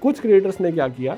कुछ क्रिएटर्स ने क्या किया,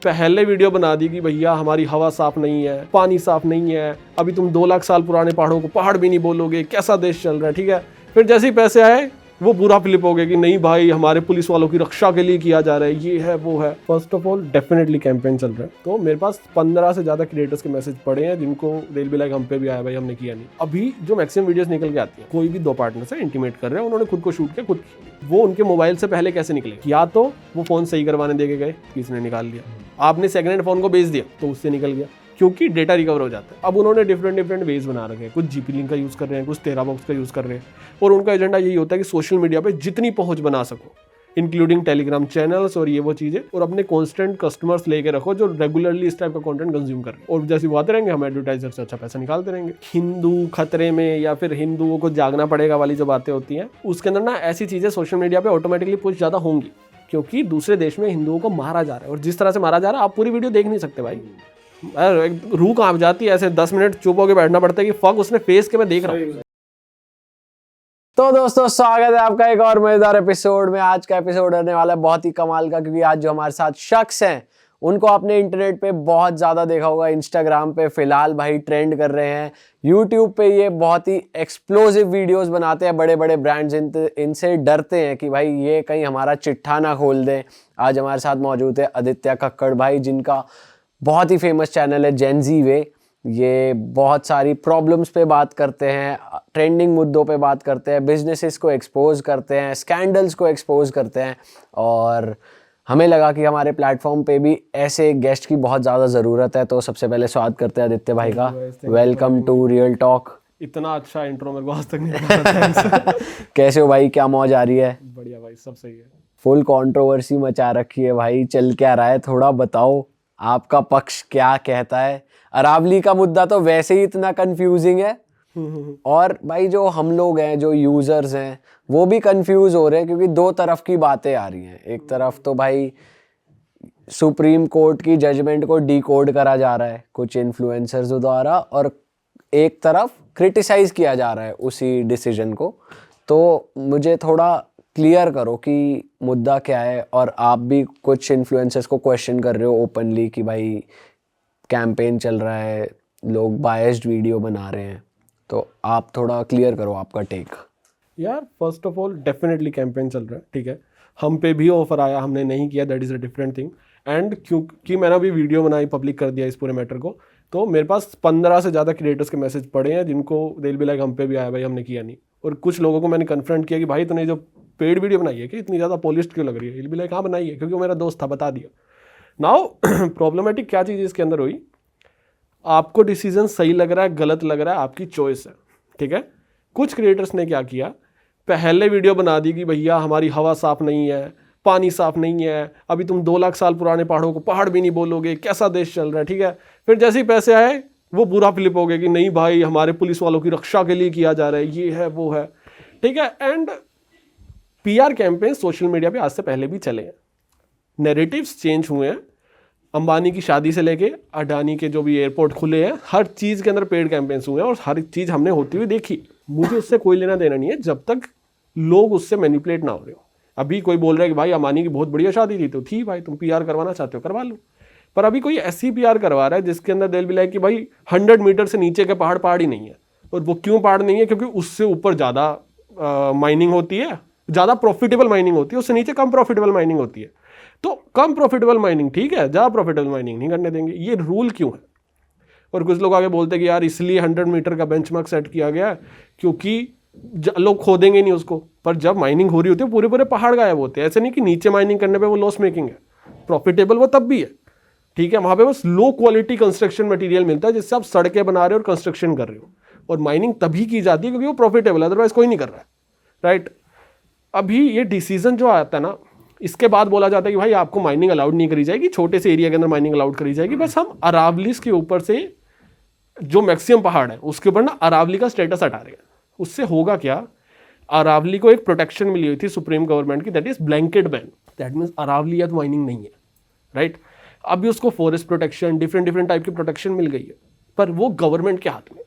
पहले वीडियो बना दी कि भैया हमारी हवा साफ नहीं है, पानी साफ नहीं है, अभी तुम 2 लाख साल पुराने पहाड़ों को पहाड़ भी नहीं बोलोगे, कैसा देश चल रहा है, ठीक है। फिर जैसे ही पैसे आए वो पूरा फ्लिप हो गया कि नहीं भाई हमारे पुलिस वालों की रक्षा के लिए किया जा रहा है, ये है वो है। First of all definitely campaign चल रहा है, तो मेरे पास 15 से ज़्यादा क्रिएटर्स के मैसेज पड़े हैं जिनको दिल भी लाइक हम पे भी आया भाई हमने किया नहीं। अभी जो मैक्सिमम वीडियोस निकल के आती है, कोई भी 2 पार्टनर से इंटीमेट कर रहे हैं, उन्होंने खुद को शूट किया, खुद वो उनके मोबाइल से पहले कैसे निकले, या तो वो फ़ोन सही करवाने दे के गए, किसी ने निकाल लिया, आपने सेकंड हैंड फ़ोन को बेच दिया तो उससे निकल गया, क्योंकि डेटा रिकवर हो जाता है। अब उन्होंने डिफरेंट वेज बना रखे हैं, कुछ जीपी लिंक का यूज़ कर रहे हैं, कुछ टेराबॉक्स का यूज़ कर रहे हैं, और उनका एजेंडा यही होता है कि सोशल मीडिया पे जितनी पहुंच बना सको, इंक्लूडिंग टेलीग्राम चैनल्स और ये वो चीज़ें, और अपने कॉन्स्टेंट कस्टमर्स लेके रखो जो रेगुलरली इस टाइप का कंटेंट कंज्यूम कर रहे हैं, और जैसे वो आते रहेंगे हम एडवर्टाइजर से अच्छा पैसा निकालते रहेंगे। हिंदू खतरे में या फिर हिंदुओं को जागना पड़ेगा वाली जो बातें होती हैं, उसके अंदर ना ऐसी चीज़ें सोशल मीडिया पर ऑटोमेटिकली कुछ ज़्यादा होंगी, क्योंकि दूसरे देश में हिंदुओं को मारा जा रहा है, और जिस तरह से मारा जा रहा है आप पूरी वीडियो देख नहीं सकते भाई, रूह कांप जाती है, ऐसे 10 मिनट चुप होकर बैठना पड़ता है कि फक उसने फेस के मैं देख रहा हूँ। तो दोस्तों स्वागत है आपका एक और मजेदार एपिसोड में। आज का एपिसोड रहने वाला है बहुत ही कमाल का, क्योंकि आज जो हमारे साथ शख्स हैं उनको आपने इंटरनेट पे बहुत ज़्यादा देखा होगा। इंस्टाग्राम पे फिलहाल भाई ट्रेंड कर रहे हैं, यूट्यूब पे ये बहुत ही एक्सप्लोसिव वीडियोस बनाते हैं, बड़े बड़े ब्रांड्स इनसे डरते हैं कि भाई ये कहीं हमारा चिट्ठा ना खोल दें। आज हमारे साथ मौजूद है आदित्य कक्कड़ भाई, जिनका बहुत ही फेमस चैनल है जेन ज़ी वे। ये बहुत सारी प्रॉब्लम्स पे बात करते हैं, ट्रेंडिंग मुद्दों पे बात करते हैं, बिजनेसेस को एक्सपोज करते हैं, स्कैंडल्स को एक्सपोज करते हैं, और हमें लगा कि हमारे प्लेटफॉर्म पे भी ऐसे गेस्ट की बहुत ज़्यादा ज़रूरत है। तो सबसे पहले स्वागत करते हैं आदित्य भाई का। Welcome to real talk. इतना अच्छा इंट्रो मेरे को आज तक नहीं कैसे हो भाई, क्या मौज आ रही है? बढ़िया भाई, सब सही है। फुल कंट्रोवर्सी मचा रखी है भाई, चल क्या रहा है थोड़ा बताओ, आपका पक्ष क्या कहता है? अरावली का मुद्दा तो वैसे ही इतना कंफ्यूजिंग है, और भाई जो हम लोग हैं, जो यूजर्स हैं, वो भी कंफ्यूज हो रहे हैं, क्योंकि 2 तरफ की बातें आ रही हैं। एक तरफ तो भाई सुप्रीम कोर्ट की जजमेंट को डिकोड करा जा रहा है कुछ इन्फ्लुएंसर्स द्वारा, और एक तरफ क्रिटिसाइज किया जा रहा है उसी डिसीजन को। तो मुझे थोड़ा क्लियर करो कि मुद्दा क्या है, और आप भी कुछ इन्फ्लुएंसर्स को क्वेश्चन कर रहे हो ओपनली कि भाई कैंपेन चल रहा है, लोग बायस्ड वीडियो बना रहे हैं, तो आप थोड़ा क्लियर करो आपका टेक। यार first of all definitely campaign चल रहा है, ठीक है। हम पे भी ऑफर आया, हमने नहीं किया, that is a different thing. And क्योंकि मैंने अभी वीडियो बनाई, पब्लिक कर दिया इस पूरे मैटर को, तो मेरे पास 15 से ज़्यादा क्रिएटर्स के मैसेज पड़े हैं जिनको दिल भी लाइक हम पे भी आया भाई हमने किया नहीं। और कुछ लोगों को मैंने कन्फ्रंट किया कि भाई तूने जो पेड वीडियो बनाई है कि इतनी ज़्यादा पॉलिश्ड क्यों लग रही है? दिल भी लाइक हाँ बनाई है, क्योंकि वो मेरा दोस्त था, बता दिया। नाउ प्रॉब्लमेटिक क्या चीज़ इसके अंदर हुई, आपको डिसीजन सही लग रहा है गलत लग रहा है, आपकी चॉइस है, ठीक है। कुछ क्रिएटर्स ने क्या किया, पहले वीडियो बना दी कि भैया हमारी हवा साफ नहीं है, पानी साफ नहीं है, अभी तुम 2 लाख साल पुराने पहाड़ों को पहाड़ भी नहीं बोलोगे, कैसा देश चल रहा है, ठीक है। फिर जैसे ही पैसे आए वो पूरा फ्लिप हो गया कि नहीं भाई हमारे पुलिस वालों की रक्षा के लिए किया जा रहा है, ये है वो है, ठीक है। And PR campaign social media पे आज से पहले भी चले हैं, नैरेटिव्स चेंज हुए हैं। अंबानी की शादी से लेके अडानी के जो भी एयरपोर्ट खुले हैं, हर चीज़ के अंदर पेड कैंपेन्स हुए हैं, और हर चीज़ हमने होती हुई देखी। मुझे उससे कोई लेना देना नहीं है जब तक लोग उससे मैनिपुलेट ना हो रहे हो। अभी कोई बोल रहा है कि भाई अंबानी की बहुत बढ़िया शादी थी, तो थी भाई, तुम पीआर करवाना चाहते हो करवा लो। पर अभी कोई ऐसी पीआर करवा रहा है जिसके अंदर दिल भी लाइक कि भाई 100 मीटर से नीचे के पहाड़ ही नहीं है। और वो क्यों पहाड़ नहीं है? क्योंकि उससे ऊपर ज़्यादा माइनिंग होती है, ज़्यादा प्रॉफिटेबल माइनिंग होती है, उससे नीचे कम प्रॉफिटेबल माइनिंग होती है। तो कम प्रॉफिटेबल माइनिंग ठीक है, ज़्यादा प्रॉफिटेबल माइनिंग नहीं करने देंगे। ये रूल क्यों है? और कुछ लोग आगे बोलते हैं कि यार इसलिए 100 मीटर का बेंचमार्क सेट किया गया है क्योंकि लोग खोदेंगे नहीं उसको। पर जब माइनिंग हो रही होती है पूरे पूरे पहाड़ गायब होते हैं। ऐसे नहीं कि नीचे माइनिंग करने पे वो लॉस मेकिंग है, प्रॉफिटेबल वो तब भी है, ठीक है। वहाँ पे बस लो क्वालिटी कंस्ट्रक्शन मटेरियल मिलता है जिससे आप सड़कें बना रहे हो और कंस्ट्रक्शन कर रहे हो। और माइनिंग तभी की जाती है क्योंकि वो प्रॉफिटेबल है, अदरवाइज कोई नहीं कर रहा है, राइट। अभी ये डिसीजन जो आता है ना, इसके बाद बोला जाता है कि भाई आपको माइनिंग अलाउड नहीं करी जाएगी, छोटे से एरिया के अंदर माइनिंग अलाउड करी जाएगी। बस हम अरावलीज के ऊपर से जो मैक्सिमम पहाड़ है उसके ऊपर ना अरावली का स्टेटस हटा रहे हैं। उससे होगा क्या, अरावली को एक प्रोटेक्शन मिली हुई थी सुप्रीम गवर्नमेंट की, that is blanket ban. That means Aravali या तो माइनिंग नहीं है, राइट। अभी उसको फॉरेस्ट प्रोटेक्शन, डिफरेंट टाइप की प्रोटेक्शन मिल गई है, पर वो गवर्नमेंट के हाथ में।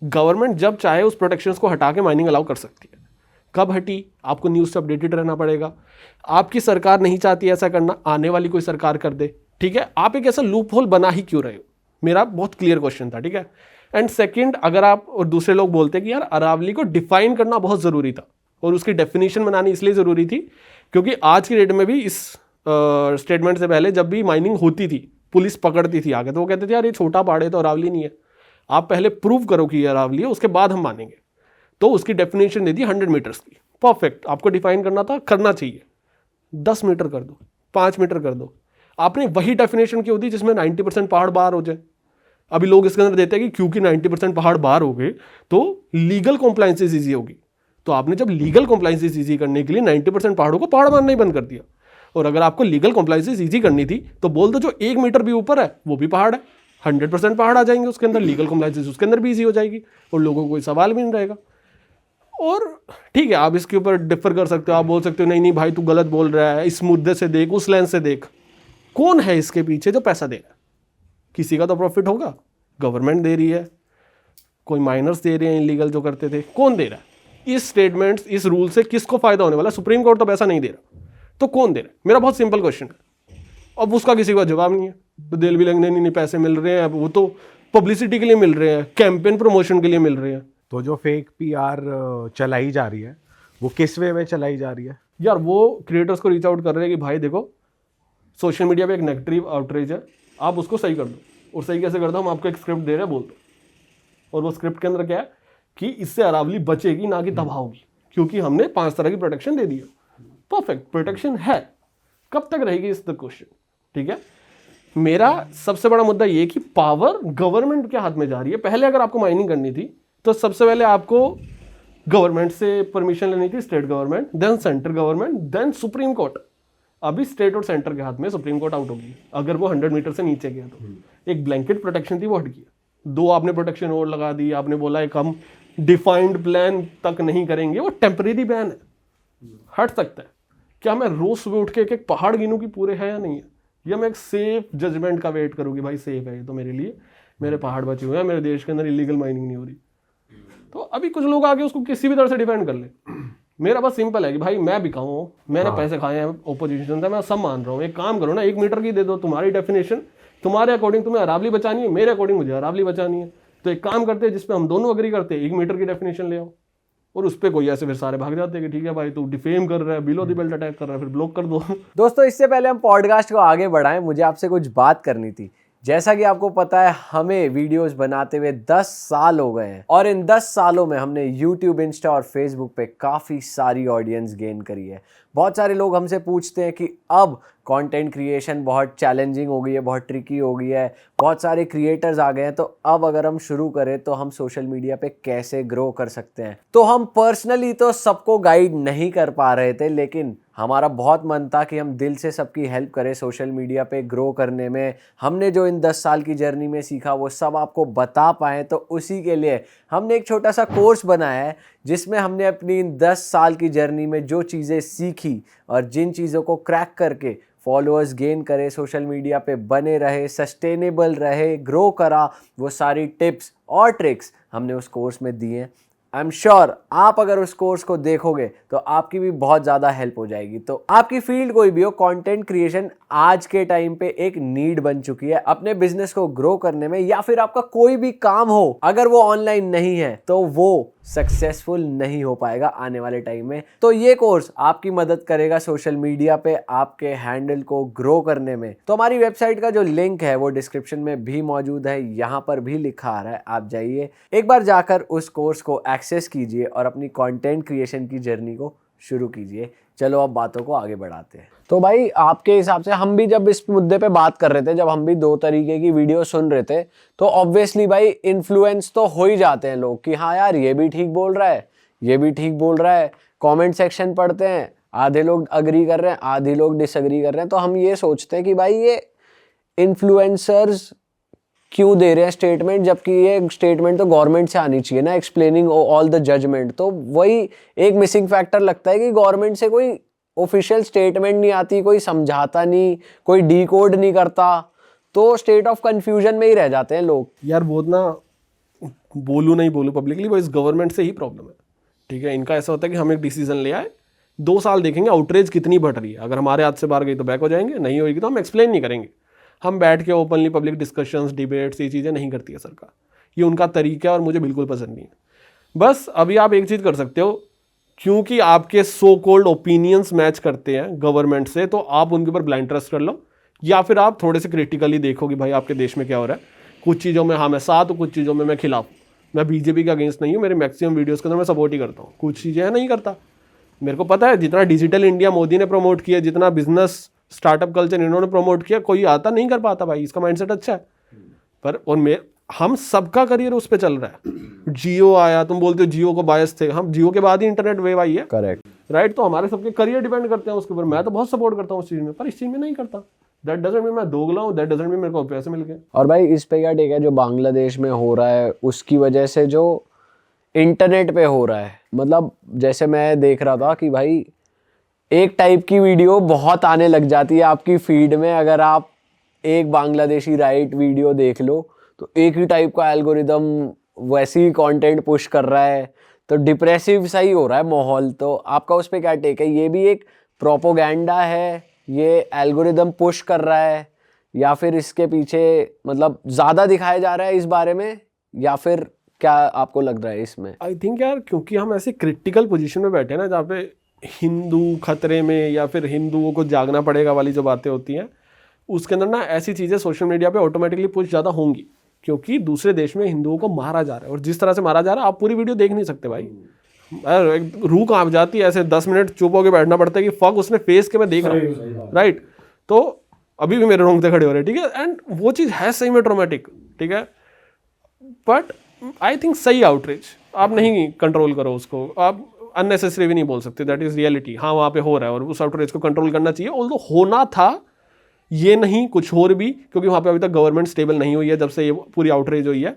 गवर्नमेंट जब चाहे उस प्रोटेक्शन को हटा के माइनिंग अलाउ कर सकती है, कब हटी, आपको न्यूज़ से अपडेटेड रहना पड़ेगा। आपकी सरकार नहीं चाहती ऐसा करना, आने वाली कोई सरकार कर दे, ठीक है। आप एक ऐसा लूप होल बना ही क्यों रहे हो, मेरा बहुत क्लियर क्वेश्चन था, ठीक है। एंड सेकंड, अगर आप और दूसरे लोग बोलते हैं कि यार अरावली को डिफाइन करना बहुत ज़रूरी था और उसकी डेफिनेशन बनानी इसलिए ज़रूरी थी क्योंकि आज की डेट में भी इस स्टेटमेंट से पहले जब भी माइनिंग होती थी, पुलिस पकड़ती थी आगे, तो वो कहते थे यार ये छोटा पहाड़ है तो अरावली नहीं है, आप पहले प्रूव करो कि ये अरावली है, उसके बाद हम मानेंगे। तो उसकी डेफिनेशन दे दी 100 मीटर्स की, परफेक्ट। आपको डिफाइन करना था, करना चाहिए, 10 मीटर कर दो, 5 मीटर कर दो। आपने वही डेफिनेशन की होती जिसमें 90% पहाड़ बाहर हो जाए। अभी लोग इसके अंदर देते हैं कि क्योंकि 90% पहाड़ बाहर हो गए तो लीगल कॉम्प्लाइंसेस ईजी होगी। तो आपने जब लीगल कॉम्प्लाइंसेस ईजी करने के लिए 90% पहाड़ों को पहाड़ मानना ही बंद कर दिया। और अगर आपको लीगल कॉम्प्लाइंसेस ईजी करनी थी तो बोल दो जो 1 मीटर भी ऊपर है वो भी पहाड़ है, 100% पहाड़ आ जाएंगे उसके अंदर, लीगल कॉम्प्लाइंसेस उसके अंदर भी ईजी हो जाएगी और लोगों को कोई सवाल भी नहीं रहेगा। और ठीक है, आप इसके ऊपर डिफर कर सकते हो, आप बोल सकते हो नहीं नहीं भाई तू गलत बोल रहा है, इस मुद्दे से देख, उस लेंस से देख। कौन है इसके पीछे जो पैसा दे रहा है? किसी का तो प्रॉफिट होगा, गवर्नमेंट दे रही है, कोई माइनर्स दे रहे हैं इलीगल जो करते थे, कौन दे रहा है? इस स्टेटमेंट्स, इस रूल से किसको फायदा होने वाला? सुप्रीम कोर्ट तो पैसा नहीं दे रहा, तो कौन दे रहा है? मेरा बहुत सिंपल क्वेश्चन है। अब उसका किसी का जवाब नहीं है, तो दिल भी लगने नहीं पैसे मिल रहे हैं, अब वो तो पब्लिसिटी के लिए मिल रहे हैं, कैंपेन प्रमोशन के लिए मिल रहे हैं। तो जो फेक पीआर चलाई जा रही है वो किस वे में चलाई जा रही है? यार वो क्रिएटर्स को रीच आउट कर रहे हैं कि भाई देखो सोशल मीडिया पे एक नेगेटिव आउटरीच है, आप उसको सही कर दो। और सही कैसे कर दो? हम आपको एक स्क्रिप्ट दे रहे हैं, बोल दो। और वो स्क्रिप्ट के अंदर क्या है कि इससे अरावली बचेगी ना कि तबाह होगी, क्योंकि हमने 5 तरह की प्रोटेक्शन दे दी है। परफेक्ट प्रोटेक्शन है, कब तक रहेगी इस द क्वेश्चन, ठीक है। मेरा सबसे बड़ा मुद्दा ये कि पावर गवर्नमेंट के हाथ में जा रही है। पहले अगर आपको माइनिंग करनी थी तो सबसे पहले आपको गवर्नमेंट से परमिशन लेनी थी, state government, then central government, then supreme court. अभी स्टेट और सेंटर के हाथ में, सुप्रीम कोर्ट आउट होगी अगर वो 100 मीटर से नीचे गया तो। एक ब्लैंकेट प्रोटेक्शन थी, वो हट गया। 2 आपने प्रोटेक्शन और लगा दी, आपने बोला एक हम डिफाइंड प्लान तक नहीं करेंगे, वो टेम्परेरी बैन है, हट सकता है। क्या मैं रोज सुबह उठ के एक पहाड़ गिनूं कि पूरे है या नहीं है, या मैं एक सेफ जजमेंट का वेट करूँ कि भाई सेफ है ये तो मेरे लिए, मेरे पहाड़ बचे हुए हैं, मेरे देश के अंदर इलीगल माइनिंग नहीं हो रही। तो अभी कुछ लोग आके उसको किसी भी तरह से डिफेंड कर ले। मेरा बस सिंपल है कि भाई मैं भी कहूँ, मैंने पैसे खाए हैं ओपोजिशन से, मैं सब मान रहा हूँ। एक काम करो ना, 1 मीटर की दे दो, तुम्हारी डेफिनेशन, तुम्हारे अकॉर्डिंग तुम्हें अरावली बचानी है, मेरे अकॉर्डिंग मुझे अरावली बचानी है। तो एक काम करते हैं जिसपे हम दोनों अग्री करते हैं, 1 मीटर की डेफिनेशन ले आओ। और उस पर कोई ऐसे फिर सारे भाग जाते हैं कि ठीक है भाई तू डिफेम कर रहा है, बिलो द बेल्ट अटैक कर रहा है, फिर ब्लॉक कर दो। दोस्तों इससे पहले हम पॉडकास्ट को आगे बढ़ाएं, मुझे आपसे कुछ बात करनी थी। जैसा कि आपको पता है हमें वीडियोस बनाते हुए 10 साल हो गए हैं और इन 10 सालों में हमने YouTube, इंस्टा और फेसबुक पे काफ़ी सारी ऑडियंस गेन करी है। बहुत सारे लोग हमसे पूछते हैं कि अब कंटेंट क्रिएशन बहुत चैलेंजिंग हो गई है, बहुत ट्रिकी हो गई है, बहुत सारे क्रिएटर्स आ गए हैं, तो अब अगर हम शुरू करें तो हम सोशल मीडिया पे कैसे ग्रो कर सकते हैं। तो हम पर्सनली तो सबको गाइड नहीं कर पा रहे थे, लेकिन हमारा बहुत मन था कि हम दिल से सबकी हेल्प करें सोशल मीडिया पे ग्रो करने में। हमने जो इन 10 साल की जर्नी में सीखा वो सब आपको बता पाएँ, तो उसी के लिए हमने एक छोटा सा कोर्स बनाया है जिसमें हमने अपनी इन 10 साल की जर्नी में जो चीज़ें सीखी और जिन चीज़ों को क्रैक करके फॉलोअर्स गेन करे, सोशल मीडिया पे बने रहे, सस्टेनेबल रहे, ग्रो करा, वो सारी टिप्स और ट्रिक्स हमने उस कोर्स में दिए हैं। आई एम श्योर आप अगर उस कोर्स को देखोगे तो आपकी भी बहुत ज़्यादा हेल्प हो जाएगी। तो आपकी फील्ड कोई भी हो, कंटेंट क्रिएशन आज के टाइम पे एक नीड बन चुकी है अपने बिजनेस को ग्रो करने में, या फिर आपका कोई भी काम हो अगर वो ऑनलाइन नहीं है तो वो सक्सेसफुल नहीं हो पाएगा आने वाले टाइम में। तो ये कोर्स आपकी मदद करेगा सोशल मीडिया पे आपके हैंडल को ग्रो करने में। तो हमारी वेबसाइट का जो लिंक है वो डिस्क्रिप्शन में भी मौजूद है, यहाँ पर भी लिखा आ रहा है, आप जाइए एक बार जाकर उस कोर्स को एक्सेस कीजिए और अपनी कंटेंट क्रिएशन की जर्नी को शुरू कीजिए। चलो अब बातों को आगे बढ़ाते हैं। तो भाई आपके हिसाब से हम भी जब इस मुद्दे पे बात कर रहे थे, जब हम भी 2 तरीके की वीडियो सुन रहे थे, तो ऑब्वियसली भाई इन्फ्लुएंस तो हो ही जाते हैं लोग कि हाँ यार ये भी ठीक बोल रहा है, ये भी ठीक बोल रहा है। कमेंट सेक्शन पढ़ते हैं, आधे लोग अग्री कर रहे हैं, आधे लोग डिसअग्री कर रहे हैं। तो हम ये सोचते हैं कि भाई ये इन्फ्लुएंसर्स क्यों दे रहे हैं स्टेटमेंट, जबकि ये स्टेटमेंट तो गवर्नमेंट से आनी चाहिए ना, एक्सप्लेनिंग ऑल द जजमेंट। तो वही एक मिसिंग फैक्टर लगता है कि गवर्नमेंट से कोई ऑफिशियल स्टेटमेंट नहीं आती, कोई समझाता नहीं, कोई डीकोड नहीं करता, तो स्टेट ऑफ कंफ्यूजन में ही रह जाते हैं लोग। यार वो ना बोलूँ नहीं बोलूँ पब्लिकली, वो इस गवर्नमेंट से ही प्रॉब्लम है। ठीक है, इनका ऐसा होता है कि हम एक डिसीजन ले आए, 2 साल देखेंगे आउटरेज कितनी बढ़ रही है, अगर हमारे हाथ से बाहर गई तो बैक हो जाएंगे, नहीं होगी तो हम एक्सप्लेन नहीं करेंगे। हम बैठ के ओपनली पब्लिक डिस्कशंस, डिबेट्स, ये चीज़ें नहीं करती है सरकार। ये उनका तरीका है और मुझे बिल्कुल पसंद नहीं है। बस अभी आप एक चीज़ कर सकते हो, क्योंकि आपके सो कोल्ड ओपिनियंस मैच करते हैं गवर्नमेंट से, तो आप उनके ऊपर ब्लाइंड ट्रस्ट कर लो, या फिर आप थोड़े से क्रिटिकली देखो कि भाई आपके देश में क्या हो रहा है। कुछ चीज़ों में हाँ मैं साथ हूँ, कुछ चीज़ों में मैं खिलाफ। मैं बीजेपी के अगेंस्ट नहीं हूँ, मेरे मैक्सिमम वीडियोज़ के अंदर मैं सपोर्ट ही करता हूँ, कुछ चीज़ें हैं नहीं करता। मेरे को पता है जितना डिजिटल इंडिया मोदी ने प्रमोट किया, जितना बिजनेस स्टार्टअप कल्चर इन्होंने प्रमोट किया, कोई आता नहीं कर पाता भाई, इसका माइंडसेट अच्छा है। पर और हम सबका करियर उस पर चल रहा है। जियो आया, तुम बोलते हो जियो को बायस थे, हम जियो के बाद ही इंटरनेट वेव आई है, करेक्ट, राइट। तो हमारे सबके करियर डिपेंड करते हैं उसके ऊपर। मैं तो बहुत सपोर्ट करता हूँ उस चीज़ में, पर इस चीज़ में नहीं करता। दैट डजंट मीन मैं दोगला हूँ, दैट डजंट मीन मेरे को पैसे मिल गए। और भाई इस पे क्या टेक है जो बांग्लादेश में हो रहा है उसकी वजह से जो इंटरनेट पे हो रहा है? मतलब जैसे मैं देख रहा था कि भाई एक टाइप की वीडियो बहुत आने लग जाती है आपकी फीड में, अगर आप एक बांग्लादेशी राइट वीडियो देख लो तो एक ही टाइप का एल्गोरिदम वैसी ही कंटेंट पुश कर रहा है, तो डिप्रेसिव सा ही हो रहा है माहौल। तो आपका उस पर क्या टेक है? ये भी एक प्रोपोगेंडा है, ये एल्गोरिदम पुश कर रहा है, या फिर इसके पीछे मतलब ज़्यादा दिखाया जा रहा है इस बारे में, या फिर क्या आपको लग रहा है इसमें? आई थिंक यार, क्योंकि हम ऐसे क्रिटिकल पोजीशन में बैठे हैं ना, जहाँ पे हिंदू खतरे में या फिर हिंदुओं को जागना पड़ेगा वाली जो बातें होती हैं, उसके अंदर ना ऐसी चीज़ें सोशल मीडिया पे ऑटोमेटिकली पुश ज़्यादा होंगी, क्योंकि दूसरे देश में हिंदुओं को मारा जा रहा है। और जिस तरह से मारा जा रहा है, आप पूरी वीडियो देख नहीं सकते भाई, रूह कांप जाती है। ऐसे 10 मिनट चुप होकर बैठना पड़ता है कि फक उसने फेस के मैं देख रहा हूँ, राइट। तो अभी भी मेरे रोंगटे खड़े हो रहे हैं, ठीक है। एंड वो चीज़ है सही में ट्रोमेटिक, ठीक है। बट आई थिंक सही आउटरीच आप नहीं कंट्रोल करो उसको, आप अननेसेसरी भी नहीं बोल सकते, दैट इज रियलिटी। हाँ वहाँ पे हो रहा है और उस आउटरीच को कंट्रोल करना चाहिए, ऑल्दो होना था ये नहीं कुछ और भी, क्योंकि वहाँ पे अभी तक गवर्नमेंट स्टेबल नहीं हुई है जब से ये पूरी आउटरीच हुई है।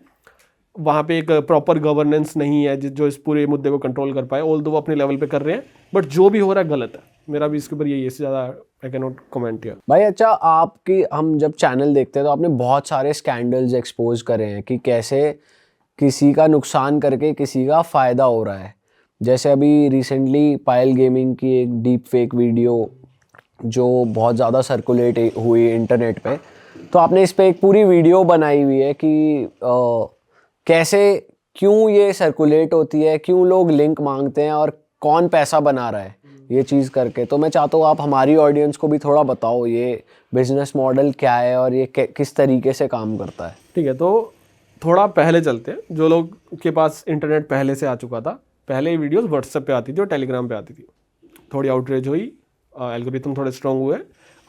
वहाँ पे एक प्रॉपर गवर्नेंस नहीं है जो इस पूरे मुद्दे को कंट्रोल कर पाए, ऑल्दो वो अपने लेवल पे कर रहे हैं, बट जो भी हो रहा है गलत है। मेरा भी इसके ऊपर यही है, इससे ज़्यादा I can not comment here. भाई अच्छा, आपकी हम जब चैनल देखते हैं तो आपने बहुत सारे स्कैंडल्स एक्सपोज करे हैं कि कैसे किसी का नुकसान करके किसी का फ़ायदा हो रहा है। जैसे अभी रिसेंटली पायल गेमिंग की एक डीप फेक वीडियो जो बहुत ज़्यादा सर्कुलेट हुई इंटरनेट पे, तो आपने इस पे एक पूरी वीडियो बनाई हुई है कि कैसे क्यों ये सर्कुलेट होती है, क्यों लोग लिंक मांगते हैं और कौन पैसा बना रहा है ये चीज़ करके। तो मैं चाहता हूँ आप हमारी ऑडियंस को भी थोड़ा बताओ ये बिजनेस मॉडल क्या है और ये किस तरीके से काम करता है। ठीक है, तो थोड़ा पहले चलते हैं। जो लोग के पास इंटरनेट पहले से आ चुका था, पहले ये वीडियोस व्हाट्सएप पे आती थी और टेलीग्राम पे आती थी, थोड़ी आउटरीच हुई, एल्गोरिथम थोड़े स्ट्रॉन्ग हुए।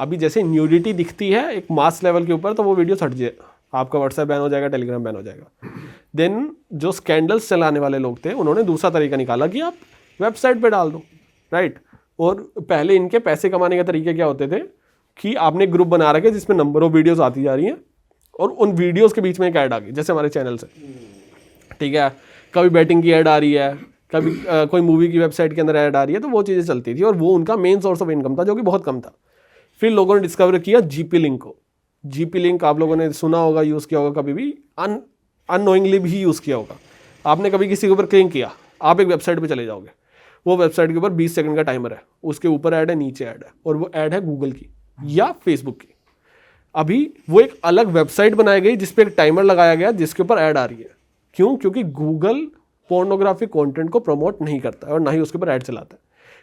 अभी जैसे न्यूडिटी दिखती है एक मास लेवल के ऊपर, तो वो वीडियो हट जाए, आपका व्हाट्सएप बैन हो जाएगा, टेलीग्राम बैन हो जाएगा। देन जो स्कैंडल्स चलाने वाले लोग थे उन्होंने दूसरा तरीका निकाला कि आप वेबसाइट पे डाल दो, राइट। और पहले इनके पैसे कमाने के तरीके क्या होते थे कि आपने ग्रुप बना रखे जिसमें नंबर ऑफ वीडियोस आती जा रही हैं और उन वीडियोस के बीच में एक ऐड आ गई, जैसे हमारे चैनल से, ठीक है। कभी बैटिंग की ऐड आ रही है, कभी कोई मूवी की वेबसाइट के अंदर ऐड आ रही है, तो वो चीज़ें चलती थी और वो उनका मेन सोर्स ऑफ इनकम था, जो कि बहुत कम था। फिर लोगों ने डिस्कवर किया जीपी लिंक को। जीपी लिंक आप लोगों ने सुना होगा, यूज़ किया होगा, कभी भी अननोइंगली भी यूज़ किया होगा। आपने कभी किसी के ऊपर क्लिक किया, आप एक वेबसाइट पे चले जाओगे, वो वेबसाइट के ऊपर 20 सेकंड का टाइमर है, उसके ऊपर ऐड है, नीचे ऐड है, और वो ऐड है गूगल की या फेसबुक की। अभी वो एक अलग वेबसाइट बनाई गई जिस पे एक टाइमर लगाया गया जिसके ऊपर ऐड आ रही है। क्यों? क्योंकि गूगल पोर्नोग्राफिक कंटेंट को प्रमोट नहीं करता है और ना ही उसके ऊपर ऐड चलाता है।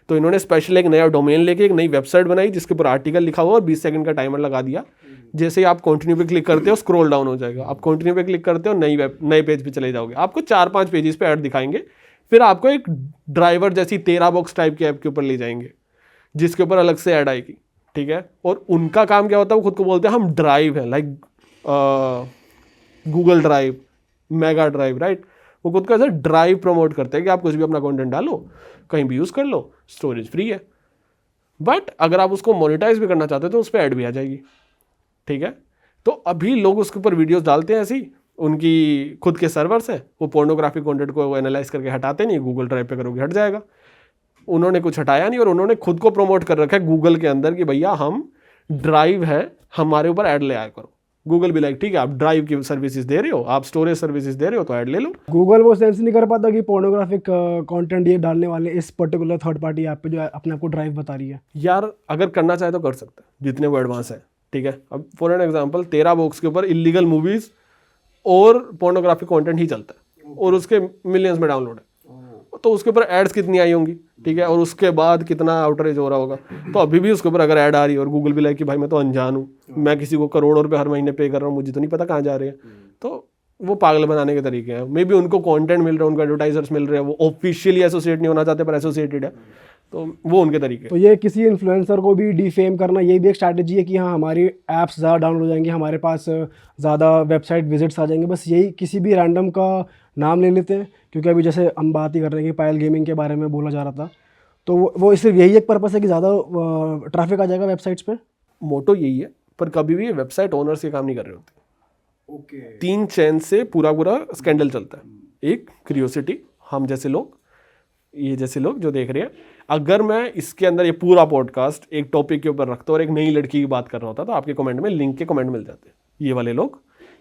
तो इन्होंने स्पेशल एक नया डोमेन लेके एक नई वेबसाइट बनाई जिसके ऊपर आर्टिकल लिखा हुआ और 20 सेकंड का टाइमर लगा दिया। जैसे ही आप कंटिन्यू पे क्लिक करते हो स्क्रॉल डाउन हो जाएगा, आप कंटिन्यू पे क्लिक करते हो नए पेज पे चले जाओगे, आपको 4-5 पेजेस पे ऐड दिखाएंगे, फिर आपको एक ड्राइवर जैसी 13 बॉक्स टाइप की ऐप के ऊपर ले जाएंगे जिसके ऊपर अलग से ऐड आएगी, ठीक है। और उनका काम क्या होता है, वो खुद को बोलते हैं हम ड्राइव है, like Google drive, mega drive, right. वो खुद को ऐसे ड्राइव प्रमोट करते हैं कि आप कुछ भी अपना कंटेंट डालो, कहीं भी यूज़ कर लो, स्टोरेज फ्री है। बट अगर आप उसको मोनेटाइज भी करना चाहते हो तो उस पर ऐड भी आ जाएगी, ठीक है। तो अभी लोग उसके ऊपर वीडियोस डालते हैं, ऐसी उनकी खुद के सर्वर्स हैं, वो पोर्नोग्राफिक कंटेंट को एनालाइज करके हटाते नहीं, गूगल ड्राइव पे करोगे हट जाएगा। उन्होंने कुछ हटाया नहीं और उन्होंने खुद को प्रमोट कर रखा है गूगल के अंदर कि भैया हम ड्राइव है, हमारे ऊपर ऐड ले आया करो। गूगल भी लाइक ठीक है, आप ड्राइव की सर्विसेज दे रहे हो, आप स्टोरेज सर्विसेज दे रहे हो, तो ऐड ले लो। गूगल वो सेंस नहीं कर पाता कि पोर्नोग्राफिक कंटेंट ये डालने वाले इस पर्टिकुलर थर्ड पार्टी ऐप पे जो अपने आप को ड्राइव बता रही है। यार अगर करना चाहे तो कर सकता है, जितने वो एडवांस है, ठीक है। अब फॉर एन एग्जांपल तेरा बॉक्स के ऊपर इलीगल मूवीज और पोर्नोग्राफिक कंटेंट ही चलता है और उसके मिलियंस में डाउनलोड है, तो उसके ऊपर एड्स कितनी आई होंगी, ठीक है, और उसके बाद कितना आउटरीच हो रहा होगा। तो अभी भी उसके ऊपर अगर ऐड आ रही है और गूगल भी लाइक कि भाई मैं तो अनजान हूँ, मैं किसी को करोड़ों रुपए हर महीने पे कर रहा हूँ, मुझे तो नहीं पता कहाँ जा रहे हैं, तो वो पागल बनाने के तरीके हैं। मे बी उनको कंटेंट मिल रहा है, उनको एडवर्टाइजर्स मिल रहे हैं, वो ऑफिशियली एसोसिएट नहीं होना चाहते पर एसोसिएटेड है, तो वो उनके तरीके। तो ये किसी इन्फ्लुएंसर को भी डिफेम करना, ये भी एक स्ट्रैटेजी है कि हाँ हमारी ऐप्स ज़्यादा डाउनलोड हो जाएंगी, हमारे पास ज़्यादा वेबसाइट विजिट्स आ जाएंगे, बस यही किसी भी रैंडम का नाम ले लेते हैं। क्योंकि अभी जैसे हम बात ही कर रहे हैं कि पायल गेमिंग के बारे में बोला जा रहा था, तो वो सिर्फ यही एक पर्पस है कि ज़्यादा ट्रैफिक आ जाएगा वेबसाइट्स पे। मोटो यही है, पर कभी भी वेबसाइट ओनर्स ये काम नहीं कर रहे होते। तीन चैन से पूरा स्कैंडल चलता है। एक क्यूरियोसिटी, हम जैसे लोग, ये जैसे लोग जो देख रहे हैं, अगर मैं इसके अंदर ये पूरा पॉडकास्ट एक टॉपिक के ऊपर रखता और एक नई लड़की की बात कर रहा होता तो आपके कमेंट में लिंक के कमेंट मिल जाते, ये वाले लोग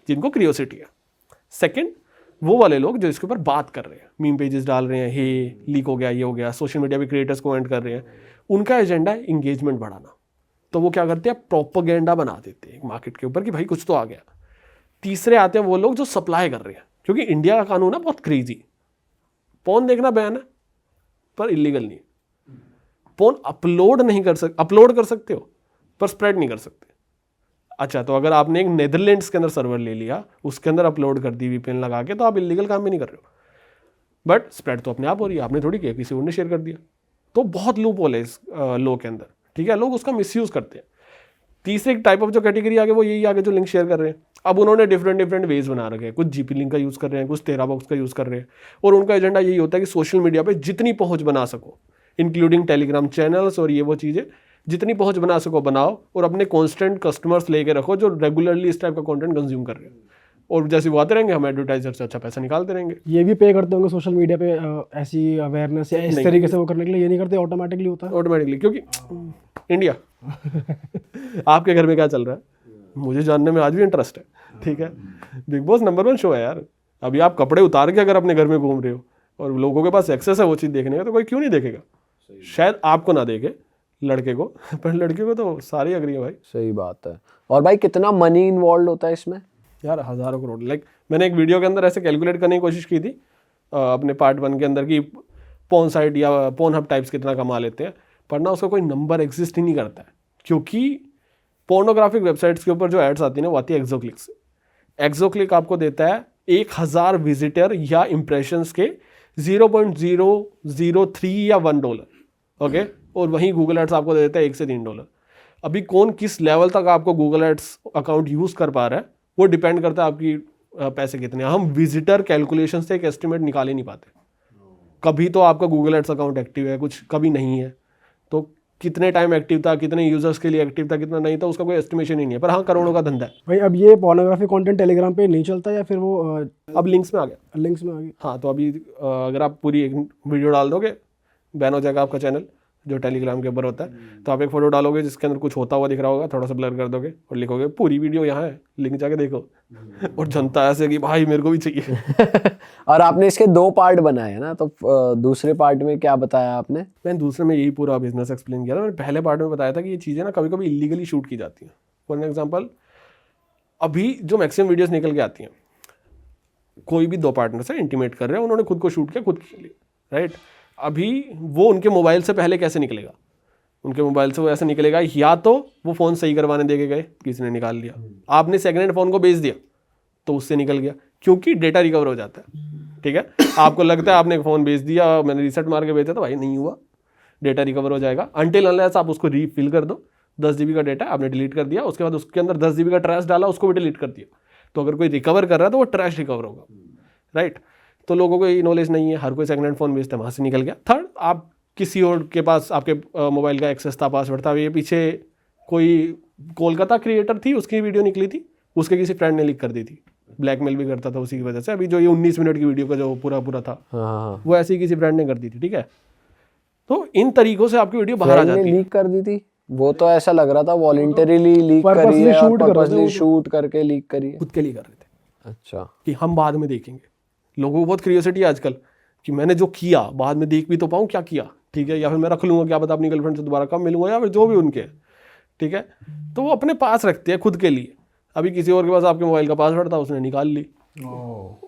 जिनको क्यूरियोसिटी है। सेकंड, वो वाले लोग जो इसके ऊपर बात कर रहे हैं, मीम पेजेस डाल रहे हैं, हे लीक हो गया, ये हो गया, सोशल मीडिया पे क्रिएटर्स कमेंट कर रहे हैं, उनका एजेंडा है इंगेजमेंट बढ़ाना। तो वो क्या करते हैं, प्रोपेगेंडा बना देते हैं मार्केट के ऊपर कि भाई कुछ तो आ गया। तीसरे आते हैं वो लोग जो सप्लाई कर रहे हैं, क्योंकि इंडिया का कानून है बहुत क्रेजी। पॉर्न देखना बैन है पर इलीगल नहीं है। पॉर्न अपलोड कर सकते हो पर स्प्रेड नहीं कर सकते। अच्छा, तो अगर आपने एक नेदरलैंड्स के अंदर सर्वर ले लिया, उसके अंदर अपलोड कर दी वीपीएन लगा के, तो आप इलीगल काम भी नहीं कर रहे हो, बट स्प्रेड तो अपने आप हो रही है, आपने थोड़ी किया, किसी और ने शेयर कर दिया। तो बहुत लूप होल है इस लॉ के अंदर, ठीक है, लोग उसका मिसयूज करते हैं। तीसरी टाइप ऑफ जो कैटेगरी आगे वो यही आगे जो लिंक शेयर कर रहे हैं। अब उन्होंने डिफरेंट वेज बना रखे हैं, कुछ जीपी लिंक का यूज़ कर रहे हैं, कुछ तेरा बॉक्स का यूज़ कर रहे हैं, और उनका एजेंडा यही होता है कि सोशल मीडिया पे जितनी पहुंच बना सको, इंक्लूडिंग टेलीग्राम चैनल्स और ये वो चीज़ें, जितनी पहुंच बना सको बनाओ, और अपने कॉन्स्टेंट कस्टमर्स लेके रखो जो रेगुलरली इस टाइप का कंटेंट कंज्यूम कर रहे हैं, और जैसे वो आते रहेंगे हम एडवर्टाइजर से अच्छा पैसा निकालते रहेंगे। ये भी पे करते होंगे सोशल मीडिया पे ऐसी अवेयरनेस या इस तरीके से वो करने के लिए? ये नहीं करते, ऑटोमेटिकली होता है? ऑटोमेटिकली, क्योंकि इंडिया आपके घर में क्या चल रहा है मुझे जानने में आज भी इंटरेस्ट है, ठीक है। बिग बॉस नंबर 1 शो है यार। अभी आप कपड़े उतार के अगर अपने घर में घूम रहे हो और लोगों के पास एक्सेस है वो चीज़ देखने का, तो कोई क्यों नहीं देखेगा। शायद आपको ना देखे, लड़के को, पर लड़के को तो सारी अग्री है भाई। सही बात है। और भाई कितना मनी इन्वॉल्व होता है इसमें? यार हज़ारों करोड़। लाइक मैंने एक वीडियो के अंदर ऐसे कैलकुलेट करने की कोशिश की थी अपने पार्ट 1 के अंदर कि पोर्न साइट या पोर्न हब टाइप्स कितना कमा लेते हैं, पर ना उसका कोई नंबर एग्जिस्ट ही नहीं करता है। क्योंकि पोर्नोग्राफिक वेबसाइट्स के ऊपर जो एड्स आती है ना वो आती है एक्सोक्लिक से। एक्सोक्लिक आपको देता है 1000 विजिटर या इम्प्रेशंस के 0.003 या $1, ओके, और वहीं गूगल एड्स आपको दे देता है $1 से $3। अभी कौन किस लेवल तक आपको गूगल एड्स अकाउंट यूज़ कर पा रहा है वो डिपेंड करता है आपकी पैसे कितने। हम विजिटर कैलकुलेशन से एक एस्टिमेट निकाल ही नहीं पाते। कभी तो आपका गूगल एड्स अकाउंट एक्टिव है, कुछ कभी नहीं है, तो कितने टाइम एक्टिव था, कितने यूजर्स के लिए एक्टिव था, कितना नहीं था, उसका कोई एस्टिमेशन ही नहीं है। पर हाँ, करोड़ों का धंधा है भाई। अब ये पोर्नोग्राफिक कंटेंट टेलीग्राम पे नहीं चलता या फिर वो अब लिंक्स में आ गया? लिंक्स में आ गया? हाँ, तो अभी अगर आप पूरी एक वीडियो डाल दोगे बैन हो जाएगा आपका चैनल जो टेलीग्राम के ऊपर होता है। तो आप एक फोटो डालोगे जिसके अंदर कुछ होता हुआ दिख रहा होगा, थोड़ा सा ब्लर कर दोगे और लिखोगे पूरी वीडियो यहाँ है, लिंक जाके देखो, और जनता ऐसे कि भाई मेरे को भी चाहिए। और आपने इसके 2 पार्ट बनाए हैं ना, तो दूसरे पार्ट में क्या बताया आपने? मैंने दूसरे में यही पूरा बिजनेस एक्सप्लेन किया था। मैंने पहले पार्ट में बताया था कि ये चीज़ें ना कभी कभी इलीगली शूट की जाती हैं। फॉर एग्जाम्पल, अभी जो मैक्सिमम वीडियोस निकल के आती हैं, कोई भी 2 पार्टनर से इंटीमेट कर रहे हैं, उन्होंने खुद को शूट किया खुद के लिए, राइट। अभी वो उनके मोबाइल से पहले कैसे निकलेगा? उनके मोबाइल से वो ऐसे निकलेगा, या तो वो फ़ोन सही करवाने दे के गए, किसी ने निकाल लिया, आपने सेकेंड हैंड फ़ोन को बेच दिया तो उससे निकल गया, क्योंकि डेटा रिकवर हो जाता है, ठीक है। आपको लगता है आपने एक फ़ोन बेच दिया, मैंने रीसेट मार के बेचा, तो भाई नहीं हुआ, डेटा रिकवर हो जाएगा अनटिल अनलेस आप उसको रीफिल कर दो। 10 GB का डेटा आपने डिलीट कर दिया, उसके बाद उसके अंदर 10 GB का ट्रैश डाला, उसको भी डिलीट कर दिया, तो अगर कोई रिकवर कर रहा है तो वो ट्रैश रिकवर होगा, राइट। तो लोगों को ये नॉलेज नहीं है, हर कोई सेकंड हैंड फ़ोन बेचता है, वहाँ से निकल गया। थर्ड, आप किसी और के पास आपके मोबाइल का एक्सेस था, पासवर्ड था, ये पीछे कोई कोलकाता क्रिएटर थी, उसकी वीडियो निकली थी, उसके किसी फ्रेंड ने लीक कर दी थी, ब्लैकमेल भी करता था उसी की वजह से। अभी जो ये 19 मिनट की वीडियो का जो पूरा था, हाँ। वो ऐसे ही किसी फ्रेंड ने कर दी थी, ठीक है। तो इन तरीकों से आपकी वीडियो बाहर आ जाती है। लीक कर दी थी? वो तो ऐसा लग रहा था वॉलंटरीली लीक करी Purposely है और shoot कर रहे थे पर्पसली वो तो। शूट करके लीक करी है। खुद के लिए कर रहे थे अच्छा, कि हम बाद में देखेंगे। लोगों को बहुत क्यूरियोसिटी है आजकल कि मैंने जो किया बाद में देख भी तो पाऊँ क्या किया, ठीक है, या फिर मैं रख लूँगा, क्या पता अपनी गर्लफ्रेंड से दोबारा कब मिलूंगा, या फिर जो भी उनके है, ठीक है। तो वो अपने पास रखते हैं खुद के लिए। अभी किसी और के पास आपके मोबाइल का पासवर्ड था, उसने निकाल ली,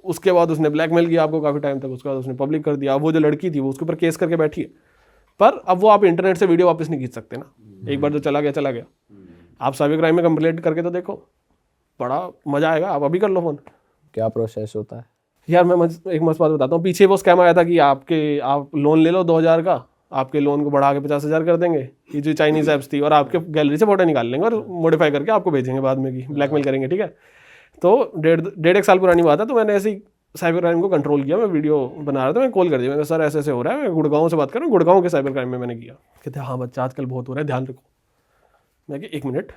उसके बाद उसने ब्लैकमेल किया आपको काफ़ी टाइम तक, उसके बाद उसने पब्लिक कर दिया। अब वो जो लड़की थी वो उसके ऊपर केस करके बैठी है, पर अब वो आप इंटरनेट से वीडियो वापस नहीं खींच सकते ना। एक बार जो चला गया चला गया। आप साइबर क्राइम में कंप्लेंट करके तो देखो, बड़ा मजा आएगा। आप अभी कर लो फोन। क्या प्रोसेस होता है? यार मैं एक मस्त बात बताता हूँ। पीछे वो स्कैम आया था कि आप लोन ले लो 2000 का, आपके लोन को बढ़ा के 50,000 कर देंगे। ये जो चाइनीज ऐप्स थी, और आपके गैलरी से फोटो निकाल लेंगे और मॉडिफाई करके आपको भेजेंगे बाद में, की ब्लैकमेल करेंगे, ठीक है। तो डेढ़ एक साल पुरानी बात है। तो मैंने ऐसे ही साइबर क्राइम को कंट्रोल किया। मैं वीडियो बना रहा था, मैं कॉल कर दिया, मैंने सर ऐसे ऐसे हो रहा है, मैं गुड़गांव से बात कर रहा हूँ, गुड़गांव के साइबर क्राइम में मैंने किया। कहते हाँ बच्चा आजकल बहुत हो रहा है, ध्यान रखो। मैं कि 1 मिनट,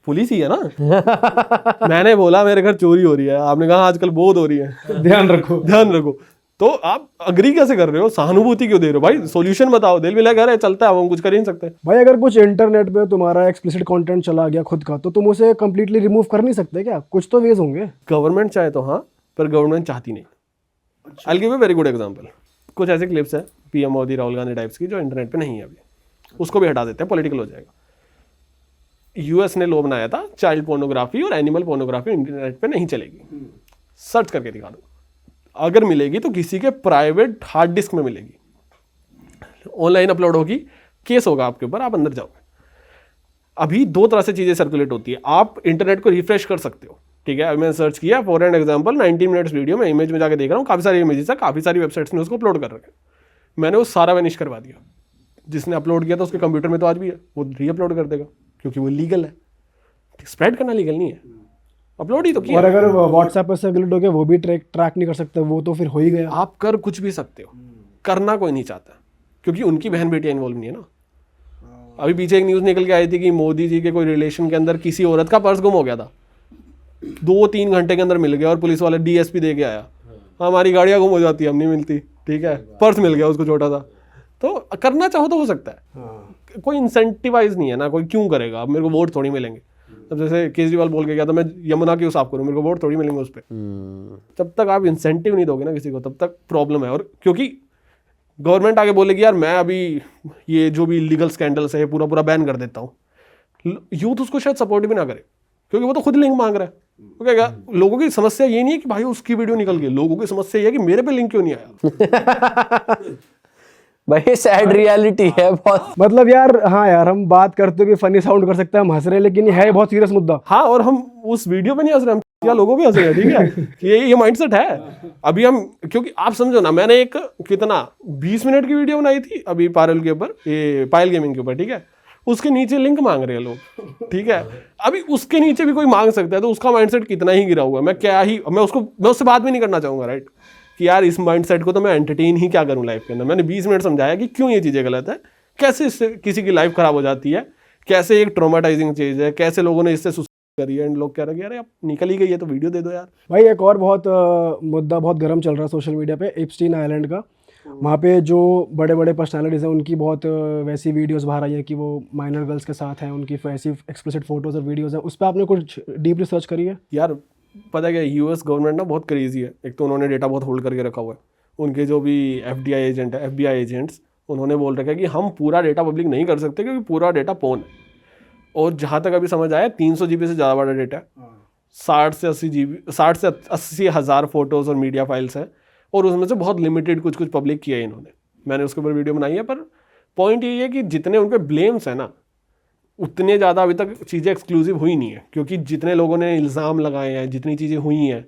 पुलिस ही है ना। मैंने बोला मेरे घर चोरी हो रही है, आपने कहा आजकल बहुत हो रही है, ध्यान रखो। ध्यान रखो। तो आप अग्री कैसे कर रहे हो? सहानुभूति क्यों दे रहे हो भाई? सॉल्यूशन बताओ। दिल मिला कह रहे चलता है, हम कुछ कर ही नहीं सकते। भाई अगर कुछ इंटरनेट पे तुम्हारा एक्सप्लिसिट कंटेंट चला गया खुद का, तो तुम उसे कंप्लीटली रिमूव कर नहीं सकते क्या? कुछ तो वेज होंगे। गवर्नमेंट चाहे तो हाँ, पर गवर्नमेंट चाहती नहीं। I give a very good example. कुछ ऐसे क्लिप्स है पीएम मोदी, राहुल गांधी टाइप्स की, जो इंटरनेट पे नहीं है अभी, उसको भी हटा देते हैं, पॉलिटिकल हो जाएगा। यूएस ने लॉ बनाया था चाइल्ड पोर्नोग्राफी और एनिमल पोर्नोग्राफी इंटरनेट पे नहीं चलेगी। सर्च करके दिखा दो, अगर मिलेगी तो किसी के प्राइवेट हार्ड डिस्क में मिलेगी, ऑनलाइन अपलोड होगी, केस होगा आपके ऊपर, आप अंदर जाओगे। अभी 2 तरह से चीजें सर्कुलेट होती है। आप इंटरनेट को रिफ्रेश कर सकते हो, ठीक है। मैंने सर्च किया for an example 19 minutes video, मैं इमेज में जाके देख रहा हूँ, काफी सारी इमेजेस है, काफी सारी वेबसाइट्स ने उसको अपलोड कर रखे। मैंने वो सारा वैनिश करवा दिया। जिसने अपलोड किया था उसके कंप्यूटर में तो आज भी है, वो री अपलोड कर देगा, क्योंकि वो लीगल है। स्प्रेड करना लीगल नहीं है, अपलोड ही तो किया। और अगर व्हाट्सएप पर सर्कुलेट हो गया, वो भी ट्रैक नहीं कर सकते, वो तो फिर हो ही गया। आप कर कुछ भी सकते हो, करना कोई नहीं चाहता, क्योंकि उनकी बहन बेटियां इन्वॉल्व नहीं है ना। अभी पीछे एक न्यूज़ निकल के आई थी कि मोदी जी के कोई रिलेशन के अंदर किसी औरत का पर्स गुम हो गया था, 2-3 घंटे के अंदर मिल गया, और पुलिस वाले डीएसपी दे के आया। हमारी गाड़ियाँ गुम हो जाती है, हम नहीं मिलती, ठीक है, पर्स मिल गया उसको छोटा सा। तो करना चाहो तो हो सकता है। कोई इंसेंटिवाइज नहीं है ना, कोई क्यों करेगा? अब मेरे को वोट थोड़ी मिलेंगे। अब जैसे केजरीवाल बोल के गया था मैं यमुना क्यों साफ करूँ, मेरे को वोट थोड़ी मिलेंगे उस पर। जब तक आप इंसेंटिव नहीं दोगे ना किसी को, तब तक प्रॉब्लम है। और क्योंकि गवर्नमेंट आगे बोलेगी यार मैं अभी ये जो भी लीगल स्कैंडल्स है पूरा बैन कर देता हूँ, यूथ उसको शायद सपोर्ट भी ना करे, क्योंकि वो तो खुद लिंक मांग रहा है। तो क्या लोगों की समस्या ये नहीं है कि भाई उसकी वीडियो निकल गई, लोगों की समस्या ये है कि मेरे पे लिंक क्यों नहीं आया। भाई सैड रियलिटी है बहुत। मतलब यार, हाँ यार, हम बात करते हुए फनी साउंड कर सकते हैं, हम हंस रहे हैं, लेकिन ये है बहुत सीरियस मुद्दा। हाँ, और हम उस वीडियो पे नहीं हंस रहे, हम या लोगों पे हंस रहे हैं, ठीक है। ये माइंडसेट है अभी हम, क्योंकि आप समझो ना, मैंने एक कितना 20 मिनट की वीडियो बनाई थी अभी पायल के ऊपर, ये पायल गेमिंग के ऊपर, ठीक है। उसके नीचे लिंक मांग रहे हैं लोग, ठीक है। अभी उसके नीचे भी कोई मांग सकता है, तो उसका माइंडसेट कितना ही गिरा हुआ है। मैं उससे बात भी नहीं करना चाहूंगा, राइट, कि यार इस माइंडसेट को तो मैं एंटरटेन ही क्या करूं लाइफ के अंदर। मैंने 20 मिनट समझाया कि क्यों ये चीज़ें गलत है, कैसे इससे किसी की लाइफ खराब हो जाती है, कैसे एक ट्रॉमेटाइजिंग चीज़ है, कैसे लोगों ने इससे सुसाइड करी है, एंड लोग कह रहे हैं यार निकल ही गई है तो वीडियो दे दो यार। भाई एक और बहुत मुद्दा बहुत गर्म चल रहा है सोशल मीडिया पे, एप्स्टीन आइलैंड का। वहाँ पे जो बड़े बड़े पर्सनालिटीज़ हैं उनकी बहुत वैसी वीडियोस बाहर आई है कि वो माइनर गर्ल्स के साथ हैं, उनकी वैसी एक्सप्लिसिट फोटोज़ और वीडियोस हैं। उस पर आपने कुछ डीप रिसर्च करी है? यार पता है क्या, यूएस गवर्नमेंट ना बहुत क्रेजी है। एक तो उन्होंने डेटा बहुत होल्ड करके रखा हुआ है। उनके जो भी एफडीआई एजेंट है, एफबीआई एजेंट्स, उन्होंने बोल रखा है कि हम पूरा डेटा पब्लिक नहीं कर सकते, क्योंकि पूरा डेटा पोन है। और जहाँ तक अभी समझ आया 300 GB से ज़्यादा बड़ा डेटा है। 60 से 80 हज़ार फोटोज़ और मीडिया फाइल्स हैं, और उसमें से बहुत लिमिटेड कुछ पब्लिक किया है इन्होंने। मैंने उसके ऊपर वीडियो बनाई है, पर पॉइंट यही है कि जितने उन पर ब्लेम्स है ना, उतने ज़्यादा अभी तक चीज़ें एक्सक्लूसिव हुई नहीं है, क्योंकि जितने लोगों ने इल्ज़ाम लगाए हैं, जितनी चीज़ें हुई हैं।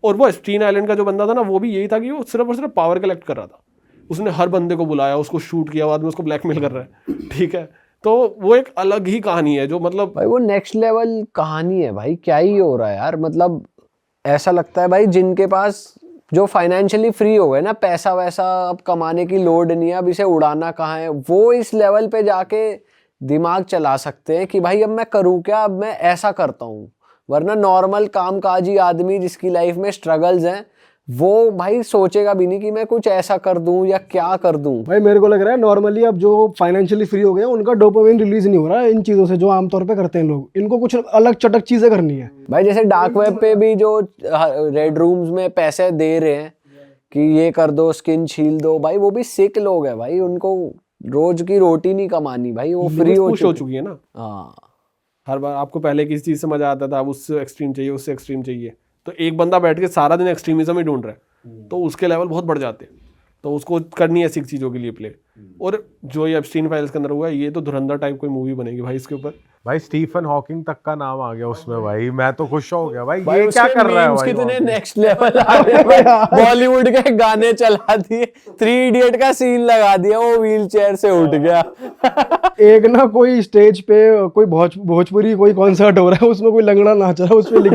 और वो एप्स्टीन आइलैंड का जो बंदा था ना, वो भी यही था कि वो सिर्फ और सिर्फ पावर कलेक्ट कर रहा था। उसने हर बंदे को बुलाया, उसको शूट किया, बाद में उसको ब्लैकमेल कर रहा है, ठीक है। तो वो एक अलग ही कहानी है, जो मतलब भाई वो नेक्स्ट लेवल कहानी है भाई। क्या ही हो रहा है यार, मतलब ऐसा लगता है भाई जिनके पास जो फाइनेंशियली फ्री हो गए ना, पैसा वैसा अब कमाने की लोड नहीं है, अब इसे उड़ाना कहाँ है, वो इस लेवल पे जाके दिमाग चला सकते हैं कि भाई अब मैं करूँ क्या, अब मैं ऐसा करता हूँ। वरना नॉर्मल कामकाजी आदमी जिसकी लाइफ में स्ट्रगल्स हैं, वो भाई सोचेगा भी नहीं कि मैं कुछ ऐसा कर दूं या क्या कर दूं। भाई मेरे को लग रहा है नॉर्मली अब जो फाइनेंशियली फ्री हो गए हैं उनका डोपामिन रिलीज नहीं हो रहा है इन चीज़ों से जो आमतौर पे करते हैं लोग। इनको कुछ अलग चटक चीज़ें करनी है। भाई जैसे डार्क वेब पे भी जो रेड रूम्स में पैसे दे रहे हैं कि ये कर दो, स्किन छील दो, भाई वो भी सिक लोग हैं भाई, उनको रोज की रोटी नहीं कमानी भाई, वो फ्री हो पुश हो चुकी है ना। हाँ हर बार आपको पहले किसी चीज़ से मजा आता था, अब उससे एक्सट्रीम चाहिए, उससे एक्सट्रीम चाहिए, तो एक बंदा बैठ के सारा दिन एक्सट्रीमिज्म ही ढूंढ रहा है, तो उसके लेवल बहुत बढ़ जाते हैं। तो उसको करनी है ऐसी चीज़ों के लिए प्ले। और जो ये एप्स्टीन फाइल्स के अंदर हुआ है, ये तो धुरंधर टाइप कोई मूवी बनेगी भाई इसके ऊपर। भाई स्टीफन हॉकिंग तक का नाम आ गया उसमें भाई, मैं तो खुश हो गया भाई, भाई ये क्या उसके कर रहा है memes भाई कितने वहाँ पे? नेक्स्ट लेवल आ रहे हैं भाई। बॉलीवुड के गाने चला दिए, 3 इडियट का सीन लगा दिया, वो व्हील चेयर से उठ गया। एक ना कोई स्टेज पे कोई भोजपुरी कोई कॉन्सर्ट हो रहा है, उसमें कोई लंगड़ा नाच रहा है, उस पे लिख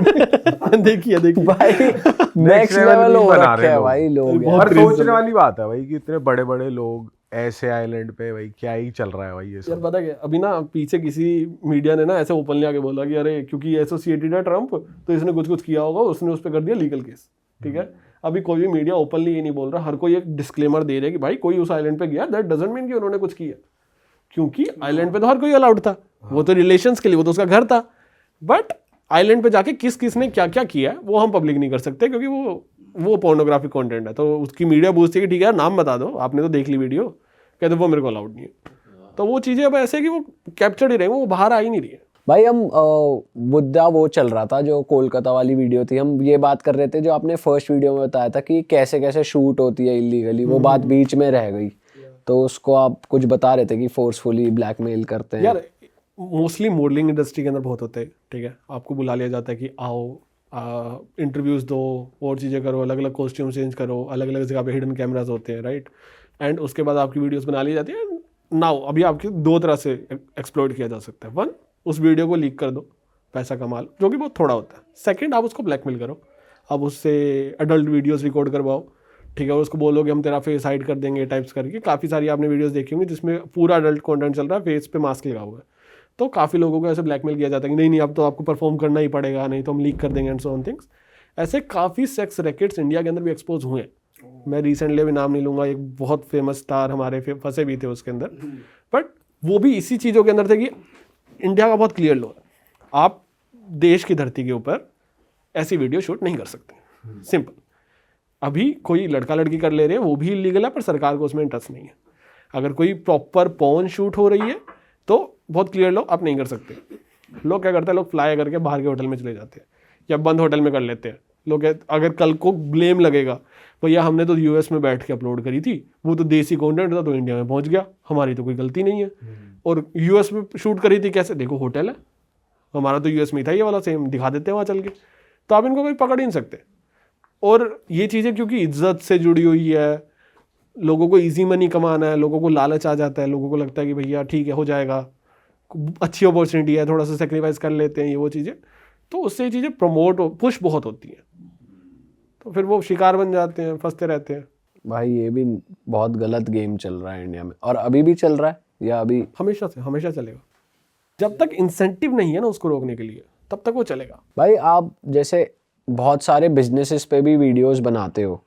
देखिए देखिए भाई नेक्स्ट level लेवल भी हो बना रखे रहे हैं लोग। भाई लोग यार। और सोचने वाली बात है भाई कि इतने बड़े बड़े लोग ऐसे आइलैंड पे, भाई क्या ही चल रहा है भाई ये यार सब। पता क्या, अभी ना पीछे किसी मीडिया ने ना ऐसे ओपनली आके बोला कि अरे क्योंकि एसोसिएटेड है ट्रम्प, तो इसने कुछ कुछ किया होगा, उसने उस पर कर दिया लीगल केस। ठीक है, अभी कोई भी मीडिया ओपनली ये नहीं बोल रहा, हर कोई एक डिस्क्लेमर दे रहा है कि भाई कोई उस आइलैंड पे गया, दैट डजंट मीन कि उन्होंने कुछ किया, क्योंकि आइलैंड पे तो हर कोई अलाउड था, वो तो रिलेशंस के लिए, वो तो उसका घर था। बट आइलैंड पे जाके किस किस ने क्या क्या किया है वो हम पब्लिक नहीं कर सकते, क्योंकि वो पोर्नोग्राफिक कंटेंट है। तो उसकी मीडिया पूछती है कि ठीक है यार नाम बता दो, आपने तो देख ली वीडियो, कहते वो मेरे को अलाउड नहीं है। तो वो चीज़ें अब ऐसे कि वो कैप्चर्ड ही रहे, वो बाहर आ ही नहीं रही है। भाई हम मुद्दा वो चल रहा था जो कोलकाता वाली वीडियो थी, हम ये बात कर रहे थे जो आपने फर्स्ट वीडियो में बताया था कि कैसे कैसे शूट होती है इलीगली, वो बात बीच में रह गई, तो उसको आप कुछ बता रहे थे कि फोर्सफुली ब्लैकमेल करते हैं। यार मोस्टली मॉडलिंग इंडस्ट्री के अंदर बहुत होते हैं। ठीक है, आपको बुला लिया जाता है कि आओ इंटरव्यूज़ दो और चीज़ें करो, अलग अलग कॉस्ट्यूम चेंज करो, अलग अलग जगह पे हिडन कैमराज होते हैं, राइट। एंड उसके बाद आपकी वीडियोस बना ली जाती है। नाउ अभी आपकी 2 तरह से एक्सप्लॉइट किया जा सकता है। 1, उस वीडियो को लीक कर दो, पैसा कमा लो, जो कि बहुत थोड़ा होता है। 2, आप उसको ब्लैकमेल करो, आप उससे एडल्ट वीडियोस रिकॉर्ड करवाओ, ठीक है, और उसको बोलो कि हम तेरा फेस हाइड कर देंगे टाइप्स करके। काफ़ी सारी आपने वीडियोस देखी होंगी जिसमें पूरा एडल्ट कंटेंट चल रहा है, फेस पे मास्क लगा हुआ है। तो काफ़ी लोगों को ऐसे ब्लैकमेल किया जाता है कि नहीं नहीं अब तो आपको परफॉर्म करना ही पड़ेगा, नहीं तो हम लीक कर देंगे एंड सो ऑन थिंग्स। ऐसे काफ़ी सेक्स रैकेट्स इंडिया के अंदर भी एक्सपोज हुए हैं। मैं रिसेंटली भी नाम नहीं लूँगा, एक बहुत फेमस स्टार हमारे फंसे भी थे उसके अंदर, बट वो भी इसी चीज़ों के अंदर थे कि इंडिया का बहुत क्लियर लॉ है, आप देश की धरती के ऊपर ऐसी वीडियो शूट नहीं कर सकते। सिंपल। अभी कोई लड़का लड़की कर ले रहे हैं वो भी इलीगल है, पर सरकार को उसमें इंटरेस्ट नहीं है। अगर कोई प्रॉपर पॉर्न शूट हो रही है तो बहुत क्लियर लॉ आप नहीं कर सकते। लोग क्या करते हैं, लोग फ्लाई करके बाहर के होटल में चले जाते हैं या बंद होटल में कर लेते हैं। लोग अगर कल को ब्लेम लगेगा भैया हमने तो यूएस में बैठ के अपलोड करी थी, वो तो देसी कंटेंट था तो इंडिया में पहुंच गया, हमारी तो कोई गलती नहीं है। और यूएस में शूट करी थी कैसे, देखो होटल है हमारा तो यूएस में ही था, ये वाला सेम दिखा देते हैं वहाँ चल के। तो आप इनको कोई पकड़ ही नहीं सकते। और ये चीज़ें क्योंकि इज्जत से जुड़ी हुई है, लोगों को इजी मनी कमाना है, लोगों को लालच आ जाता है, लोगों को लगता है कि भैया ठीक है हो जाएगा, अच्छी अपॉर्चुनिटी है, थोड़ा सा सेक्रीफाइस कर लेते हैं, ये वो चीज़ें, तो उससे ये चीज़ें प्रमोट पुश बहुत होती हैं, तो फिर वो शिकार बन जाते हैं, फंसते रहते हैं। भाई ये भी बहुत गलत गेम चल रहा है इंडिया में, और अभी भी चल रहा है या अभी? हमेशा से हमेशा चलेगा, जब तक इंसेंटिव नहीं है ना उसको रोकने के लिए तब तक वो चलेगा। भाई आप जैसे बहुत सारे बिजनेसेस पे भी वीडियोस बनाते हो,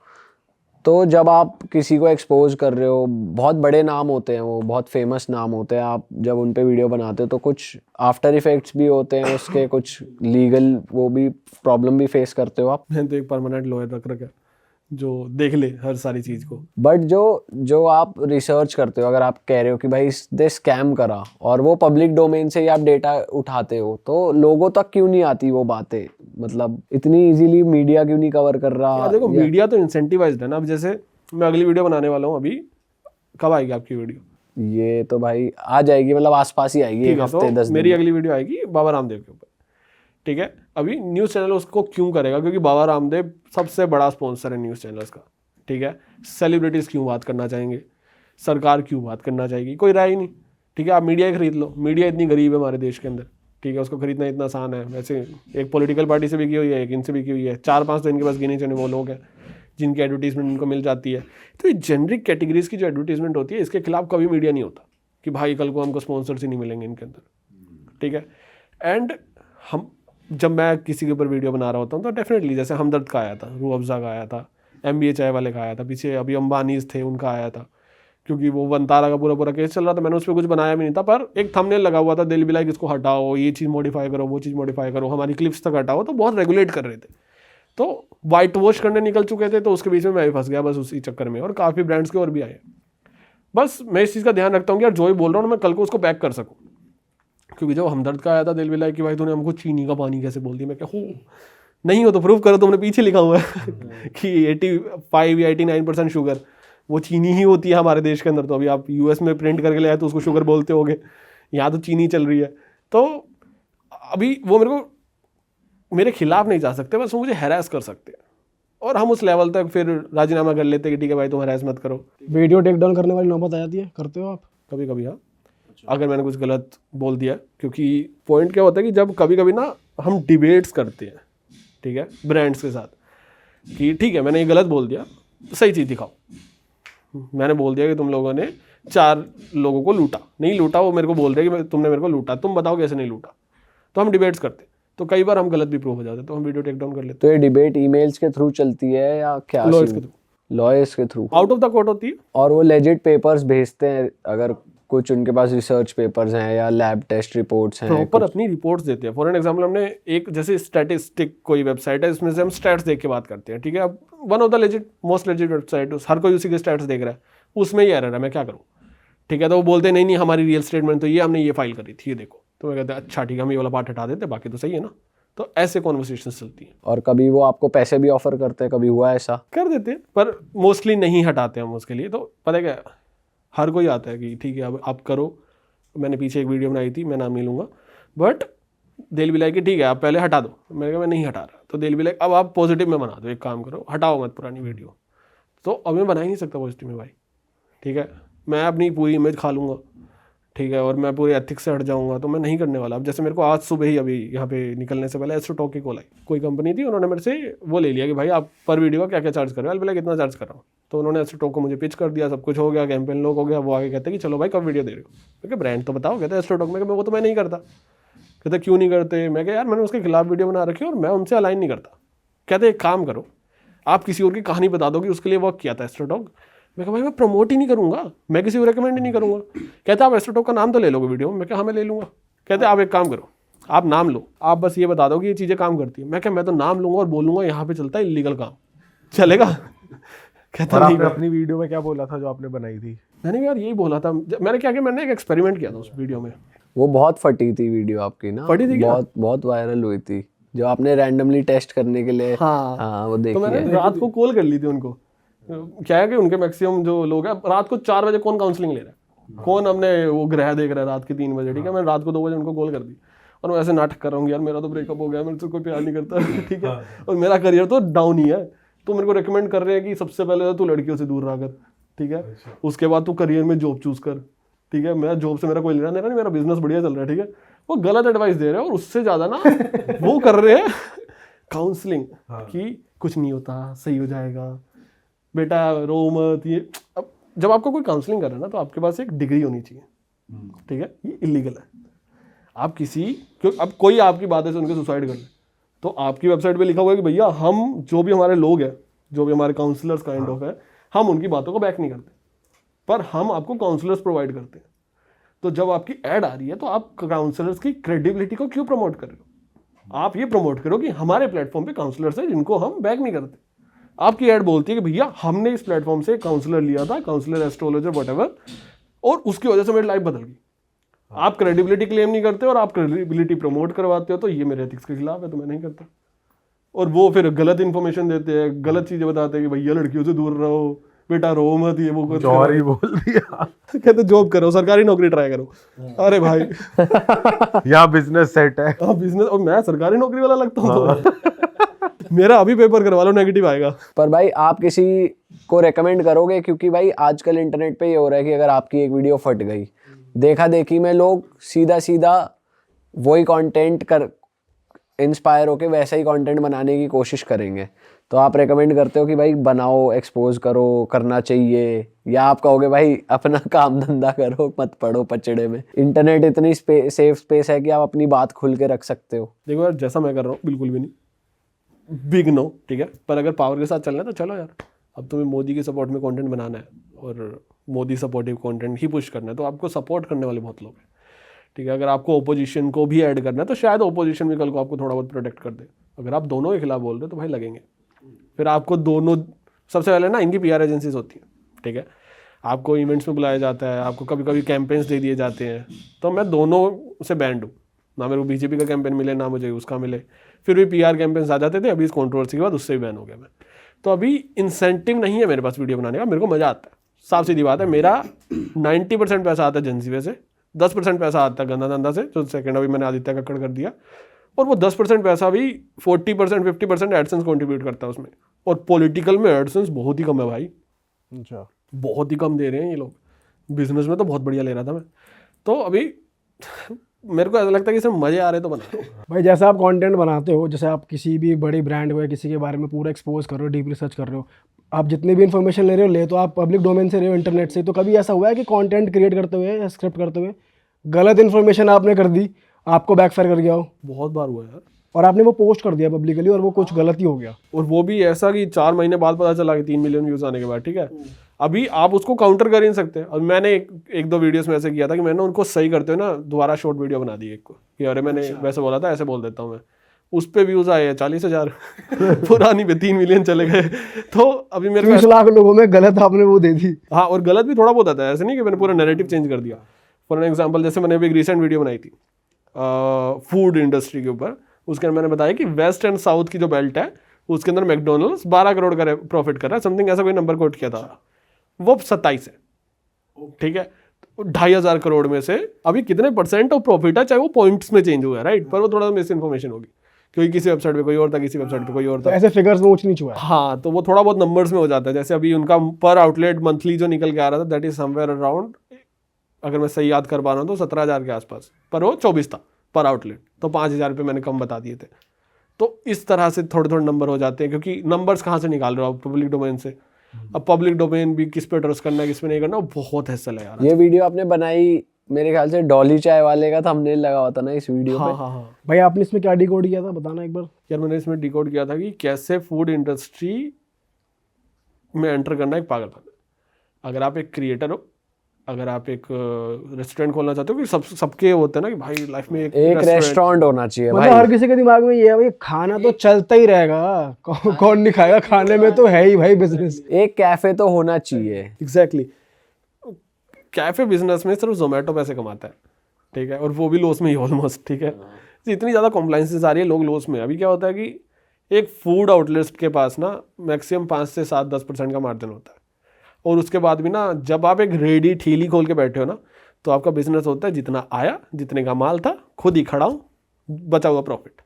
तो जब आप किसी को एक्सपोज कर रहे हो, बहुत बड़े नाम होते हैं, वो बहुत फेमस नाम होते हैं, आप जब उन पे वीडियो बनाते हो तो कुछ आफ्टर इफेक्ट्स भी होते हैं उसके, कुछ लीगल वो भी प्रॉब्लम भी फेस करते हो आप? मैंने तो एक परमानेंट लॉयर रख रखा है जो देख ले हर सारी चीज़ को। बट जो आप रिसर्च करते हो, अगर आप कह रहे हो कि भाई इसने स्कैम करा और वो पब्लिक डोमेन से ही आप डेटा उठाते हो, तो लोगों तक क्यों नहीं आती वो बातें? मतलब इतनी इजीली मीडिया क्यों नहीं कवर कर रहा? यार देखो मीडिया तो इंसेंटिवाइज्ड है ना। अब जैसे मैं अगली वीडियो बनाने वाला हूँ, अभी कब आएगी आपकी वीडियो? ये तो भाई आ जाएगी, मतलब आसपास ही आएगी, एक हफ्ते 10 दिन। मेरी अगली वीडियो आएगी बाबा रामदेव के ऊपर, ठीक है। अभी न्यूज़ चैनल उसको क्यों करेगा? क्योंकि बाबा रामदेव सबसे बड़ा स्पॉन्सर है न्यूज़ चैनल्स का, ठीक है। सेलिब्रिटीज़ क्यों बात करना चाहेंगे, सरकार क्यों बात करना चाहेगी, कोई राय नहीं, ठीक है। आप मीडिया ही खरीद लो, मीडिया इतनी गरीब है हमारे देश के अंदर, ठीक है, उसको खरीदना इतना आसान है। वैसे एक पॉलिटिकल पार्टी से बिकी हुई है, एक इनसे बिकी हुई है, 4-5 तो इनके पास गिने चुने वो लोग हैं जिनकी एडवर्टीजमेंट इनको मिल जाती है। तो ये जेनरिक कैटेगरीज की जो एडवर्टीजमेंट होती है, इसके खिलाफ कभी मीडिया नहीं होता कि भाई कल को हमको स्पॉन्सर्स ही नहीं मिलेंगे इनके अंदर, ठीक है। एंड हम जब मैं किसी के ऊपर वीडियो बना रहा होता हूँ तो डेफिनेटली जैसे हमदर्द का आया था, रूह अफ़ज़ा का आया था, MBA चाय वाले का आया था पीछे, अभी अंबानीज थे उनका आया था, क्योंकि वो वंतारा का पूरा पूरा केस चल रहा था। मैंने उस पर कुछ बनाया भी नहीं था, पर एक थंबनेल लगा हुआ था, दिल भी लाइक इसको हटाओ, ये चीज़ मॉडिफाई करो, वो चीज़ मॉडिफाई करो, हमारी क्लिप्स तक हटाओ, तो बहुत रेगुलेट कर रहे थे। तो वाइट वॉश करने निकल चुके थे, तो उसके बीच में मैं भी फंस गया बस उसी चक्कर में, और काफ़ी ब्रांड्स के और भी आए। बस मैं इस चीज़ का ध्यान रखता हूँ कि यार जो ही बोल रहा हूँ मैं कल को उसको पैक कर सकूँ, क्योंकि जब हमदर्द का आया था दिल भी लाइक कि भाई तूने हमको चीनी का पानी कैसे बोल दिया, मैं क्या हो नहीं हो तो प्रूव करो, तुमने पीछे लिखा हुआ है कि 85 या 89% शुगर, वो चीनी ही होती है हमारे देश के अंदर। तो अभी आप US में प्रिंट करके ले आए तो उसको शुगर बोलते होगे, यहाँ तो चीनी चल रही है। तो अभी वो मेरे खिलाफ नहीं जा सकते, बस वो मुझे हैरास कर सकते हैं, और हम उस लेवल तक फिर राजीनामा कर लेते कि ठीक है भाई तुम हैरास मत करो। वीडियो टेक डाउन करने वाली नौबत आ जाती है, करते हो आप? कभी कभी हाँ, अगर मैंने कुछ गलत बोल दिया, क्योंकि पॉइंट क्या होता है कि जब कभी कभी ना हम डिबेट्स करते हैं, ठीक है, ब्रांड्स के साथ, कि ठीक है मैंने ये गलत बोल दिया, सही चीज़ दिखाओ। मैंने बोल दिया कि तुम लोगों ने 4 लोगों को लूटा, नहीं लूटा, वो मेरे को बोल रहे हैं कि तुमने मेरे को लूटा, तुम बताओ कैसे नहीं लूटा। तो हम डिबेट्स करते, तो कई बार हम गलत भी प्रूव हो जाते, तो हम वीडियो टेक डाउन कर लेते तो ये डिबेट ईमेल्स के थ्रू चलती है या क्या? हैं, लॉयर्स के थ्रू, लॉयर्स के through, out of the court होती है। और वो लेजिट पेपर्स भेजते हैं अगर कुछ उनके पास रिसर्च पेपर्स हैं या लैब टेस्ट रिपोर्ट्स हैं? प्रॉपर अपनी रिपोर्ट्स देते हैं। फॉर एन एग्जाम्पल, हमने एक जैसे स्टैटिस्टिक कोई वेबसाइट है, इसमें से हम स्टैट्स देख के बात करते हैं, ठीक है। अब one of the legit most legit website, हर कोई उसी के स्टैट्स देख रहा है, उसमें ही एरर है, मैं क्या करूँ, ठीक है। तो वो बोलते हैं नहीं नहीं हमारी रियल स्टेटमेंट तो ये, हमने ये फाइल करी थी, ये देखो। तो मैं कहते हैं अच्छा ठीक है, हम ये वाला पार्ट हटा देते, बाकी तो सही है ना। तो ऐसे कॉन्वर्सेशन चलती हैं। और कभी वो आपको पैसे भी ऑफर करते हैं, कभी हुआ ऐसा? कर देते हैं, पर मोस्टली नहीं हटाते हम उसके लिए। तो पता है क्या, हर कोई आता है कि ठीक है अब आप करो। मैंने पीछे एक वीडियो बनाई थी, मैं नाम नहीं लूँगा, बट दिल भी लाइक कि ठीक है आप पहले हटा दो। मैंने कहा मैं नहीं हटा रहा। तो दिल भी लाइक अब आप पॉजिटिव में बना दो, एक काम करो हटाओ मत पुरानी वीडियो। तो अब मैं बना ही नहीं सकता पॉजिटिव में भाई, ठीक है। मैं अपनी पूरी इमेज खा लूँगा, ठीक है, और मैं पूरे एथिक्स से हट जाऊँगा, तो मैं नहीं करने वाला। अब जैसे मेरे को आज सुबह ही अभी यहाँ पे निकलने से पहले एस्ट्रोटॉक की कॉल आई, कोई कंपनी थी, उन्होंने मेरे से वो ले लिया कि भाई आप पर वीडियो का क्या क्या चार्ज कर रहे हो। पहले कितना चार्ज कर रहा हूँ, तो उन्होंने एस्ट्रोटॉक को मुझे पिच कर दिया, सब कुछ हो गया, कैंपेन लोग हो गया। वो आगे कहते कि चलो भाई कब वीडियो दे रहे हो, क्योंकि ब्रांड तो बताओ। कहते एस्ट्रोटॉक में, वो तो मैं नहीं करता। कहते क्यों नहीं करते, मैं कहा यार मैंने उसके खिलाफ वीडियो बना रखी है और मैं उनसे अलाइन नहीं करता। कहते एक काम करो, आप किसी और की कहानी बता दो कि उसके लिए वर्क किया था एस्ट्रोटॉक। मैं कहा भाई मैं प्रमोट ही नहीं करूँगा, मैं किसी को रेकमेंड ही नहीं करूँगा। कहते आप एस्ट्रोटॉक का नाम तो ले लोगे वीडियो में। मैं कहा हाँ मैं ले लूँगा। कहते आप एक काम करो, आप नाम लो, आप बस ये बता दो कि ये चीज़ें काम करती है। मैं क्या, मैं तो नाम लूँगा और बोलूँगा यहाँ पे चलता है इलीगल काम, चलेगा? कहता और नहीं। आपने अपनी वीडियो में क्या बोला था जो आपने बनाई थी? मैंने यार यही बोला था। मैंने क्या किया, मैंने एक एक्सपेरिमेंट किया था उस वीडियो में। वो बहुत फटी थी वीडियो आपकी ना, फटी थी क्या? बहुत बहुत वायरल हुई थी, जो आपने रैंडमली टेस्ट करने के लिए। हाँ वो तो देखी मैंने है। रात को कॉल कर ली थी उनको। क्या है कि उनके मैक्सिमम जो लोग हैं, रात को 4 बजे कौन काउंसलिंग ले रहा है, कौन अपने वो ग्रह देख रहा है रात के 3 बजे, ठीक है। मैंने रात को 2 बजे उनको कॉल कर दी, और मैं ऐसे नाटक कर रहा हूँ यार मेरा तो ब्रेकअप हो गया, मेरे से कोई प्यार नहीं करता, ठीक है, और मेरा करियर तो डाउन ही है। तो मेरे को रिकमेंड कर रहे हैं कि सबसे पहले तो तू लड़कियों से दूर रह कर, ठीक है, उसके बाद तू करियर में जॉब चूज कर, ठीक है। मेरा जॉब से मेरा कोई लेना देना नहीं, मेरा बिजनेस बढ़िया चल रहा है, ठीक है। वो गलत एडवाइस दे रहे हैं, और उससे ज़्यादा ना वो कर रहे हैं काउंसलिंग कि कुछ नहीं होता, सही हो जाएगा बेटा, रो मत। ये अब जब आपको कोई काउंसलिंग कर रहा है ना, तो आपके पास एक डिग्री होनी चाहिए, ठीक है। ये इलीगल है। आप क्यों अब कोई आपकी बातें सुन के सुसाइड कर ले, तो आपकी वेबसाइट पे लिखा हुआ है कि भैया हम जो भी हमारे लोग हैं, जो भी हमारे काउंसलर्स काइंड ऑफ है, हम उनकी बातों को बैक नहीं करते, पर हम आपको काउंसलर्स प्रोवाइड करते हैं। तो जब आपकी ऐड आ रही है, तो आप काउंसलर्स की क्रेडिबिलिटी को क्यों प्रमोट कर रहे हो? आप ये प्रमोट करो कि हमारे प्लेटफॉर्म पे काउंसलर्स हैं जिनको हम बैक नहीं करते। आपकी ऐड बोलती है कि भैया हमने इस प्लेटफॉर्म से काउंसलर लिया था, काउंसलर, एस्ट्रोलॉजर, व्हाटएवर, और उसकी वजह से मेरी लाइफ बदल गई। आप क्रेडिबिलिटी क्लेम नहीं करते और आप क्रेडिबिलिटी प्रमोट करवाते हो, तो ये मेरे एथिक्स के खिलाफ है, तो मैं नहीं करता। और वो फिर गलत इन्फॉर्मेशन देते हैं, गलत चीजें बताते हैं कि भैया लड़कियों से दूर रहो, बेटा रो मत, ये वो कुछ और ही बोल दिया। कहते जॉब करो, सरकारी नौकरी ट्राई करो। अरे भाई यहाँ बिजनेस सेट है। हाँ बिजनेस, और मैं सरकारी नौकरी वाला लगता हूँ तो मेरा अभी पेपर करवा लो, नेगेटिव आएगा। पर भाई आप किसी को रेकमेंड करोगे? क्योंकि भाई आजकल इंटरनेट पे ये हो रहा है कि अगर आपकी एक वीडियो फट गई, देखा देखी में लोग सीधा सीधा वही कंटेंट कर इंस्पायर होके वैसा ही कंटेंट बनाने की कोशिश करेंगे। तो आप रेकमेंड करते हो कि भाई बनाओ, एक्सपोज करो, करना चाहिए, या आप कहोगे भाई अपना काम धंधा करो, मत पड़ो पचड़े में? इंटरनेट इतनी सेफ स्पेस है कि आप अपनी बात खुल के रख सकते हो। देखो यार, जैसा मैं कर रहा हूँ बिल्कुल भी नहीं, बिग नो, ठीक है, पर अगर पावर के साथ चलना है तो चलो यार, अब तुम्हें मोदी के सपोर्ट में कंटेंट बनाना है और मोदी सपोर्टिव कंटेंट ही पुश करना है, तो आपको सपोर्ट करने वाले बहुत लोग हैं, ठीक है। अगर आपको ओपोजिशन को भी ऐड करना है तो शायद ओपोजिशन भी कल को आपको थोड़ा बहुत प्रोटेक्ट कर दे। अगर आप दोनों के खिलाफ बोल रहे हो तो भाई लगेंगे। फिर आपको दोनों, सबसे पहले ना इनकी PR एजेंसीज होती हैं, ठीक है, आपको इवेंट्स में बुलाया जाता है, आपको कभी कभी कैंपेन्स दे दिए जाते हैं। तो मैं दोनों से बैंड हूँ, ना मेरे को BJP का कैंपेन मिले ना मुझे उसका मिले। फिर भी PR कैंपेन्स आ जाते थे, अभी इस कंट्रोवर्सी के बाद उससे भी बैन हो गया मैं। तो अभी इंसेंटिव नहीं है मेरे पास वीडियो बनाने का, मेरे को मज़ा आता है। साफ सीधी बात है, मेरा 90% पैसा आता है जनजीवे से, 10% पैसा आता है गंदा धंधा से, जो सेकंड अभी मैंने आदित्य कक्कड़ कर दिया, और वो 10% पैसा भी 40% 50% एडसेंस कंट्रीब्यूट करता है उसमें। और पॉलिटिकल में एडसेंस बहुत ही कम है भाई, अच्छा, बहुत ही कम दे रहे हैं ये लोग। बिजनेस में तो बहुत बढ़िया ले रहा था मैं। तो अभी मेरे को ऐसा लगता है कि इसमें मज़े आ रहे तो बना। भाई जैसा आप कंटेंट बनाते हो, जैसे आप किसी भी बड़ी ब्रांड को या किसी के बारे में पूरा एक्सपोज कर रहे हो, डीप रिसर्च कर रहे हो, आप जितनी भी इन्फॉर्मेशन ले रहे हो ले तो आप पब्लिक डोमेन से रहे हो, इंटरनेट से। तो कभी ऐसा हुआ है कि कंटेंट क्रिएट करते हुए या स्क्रिप्ट करते हुए गलत इन्फॉर्मेशन आपने कर दी, आपको बैकफायर कर गया हो, बहुत बार हुआ यार, और आपने वो पोस्ट कर दिया पब्लिकली और वो कुछ गलत ही हो गया? और वो भी ऐसा कि 4 महीने बाद पता चला कि 3 मिलियन व्यूज़ आने के बाद, ठीक है। अभी आप उसको काउंटर कर ही नहीं सकते। अब मैंने एक दो वीडियोस में ऐसे किया था कि मैंने उनको सही करते हुए ना दोबारा शॉर्ट वीडियो बना दी एक को, कि अरे मैंने वैसे बोला था, ऐसे बोल देता हूँ मैं। उस पे व्यूज़ आए 40,000 पुरानी पे 3 मिलियन चले गए। तो अभी मेरे 30 लाख लोगों में गलत आपने वो दे दी। हाँ, और गलत भी थोड़ा बहुत आता है, ऐसे नहीं कि मैंने पूरा नैरेटिव चेंज कर दिया। फॉर एग्जाम्पल, जैसे मैंने अभी एक रिसेंट वीडियो बनाई थी फूड इंडस्ट्री के ऊपर, उसके अंदर मैंने बताया कि वेस्ट एंड साउथ की जो बेल्ट है उसके अंदर मैकडोनल्ड्स 12 करोड़ का प्रॉफिट कर रहा है, समथिंग ऐसा कोई नंबर कोट किया था, वो 27 है, ठीक है। 2,500 करोड़ में से अभी कितने % ऑफ प्रॉफिट है, चाहे वो पॉइंट्स में चेंज हुआ है, राइट, पर वो थोड़ा मिस इन्फॉर्मेशन होगी, क्योंकि किसी वेबसाइट पे कोई और था, किसी वेबसाइट पे कोई और तो था। ऐसे फिगर्स में ऊंच नीच हुआ है। हाँ, तो वो थोड़ा बहुत नंबर्स में हो जाता है। जैसे अभी उनका पर आउटलेट मंथली जो निकल के आ रहा था, दैट इज समवेयर अराउंड, अगर मैं सही याद कर पा रहा हूँ तो 17,000 के आसपास, पर वो 24 था पर आउटलेट, तो 5,000 रुपये मैंने कम बता दिए थे। तो इस तरह से थोड़े थोड़े नंबर हो जाते हैं, क्योंकि नंबर्स कहाँ से निकाल रहे हो आप, पब्लिक डोमेन से। अब पब्लिक डोमेन भी किस पे ट्रस्ट करना है, किस पे नहीं करना, बहुत हैसल है यार। ये वीडियो आपने बनाई मेरे ख्याल से डॉली चाय वाले का थंबनेल लगा हुआ था ना इस वीडियो हाँ पे। हाँ हाँ भाई आपने इसमें क्या डिकोड किया था, बताना एक बार। यार, मैंने इसमें डिकोड किया था कि कैसे फूड इंडस्ट्री में एंटर करना एक पागलपन है। अगर आप एक क्रिएटर हो, अगर आप एक रेस्टोरेंट खोलना चाहते हो, कि सबके होते हैं ना कि भाई लाइफ में एक रेस्टोरेंट होना चाहिए मतलब भाई। हर किसी के दिमाग में ये है भाई, खाना तो चलता ही रहेगा, कौन नहीं खाएगा, खाने में तो है ही भाई बिजनेस। एक कैफे तो होना चाहिए। एग्जैक्टली। कैफे बिजनेस में सिर्फ जोमेटो पैसे कमाता है, ठीक है, और वो भी लॉस में ही ऑलमोस्ट, ठीक है। तो इतनी ज़्यादा कॉम्प्लाइंसेस आ रही है, लोग लॉस में। अभी क्या होता है कि एक फूड आउटलेट के पास ना मैक्सिमम 5 से 7-10% का मार्जिन होता है, और उसके बाद भी ना जब आप एक रेडी ठेली खोल के बैठे हो ना, तो आपका बिजनेस होता है जितना आया, जितने का माल था, खुद ही खड़ा हूँ, बचा हुआ प्रॉफिट।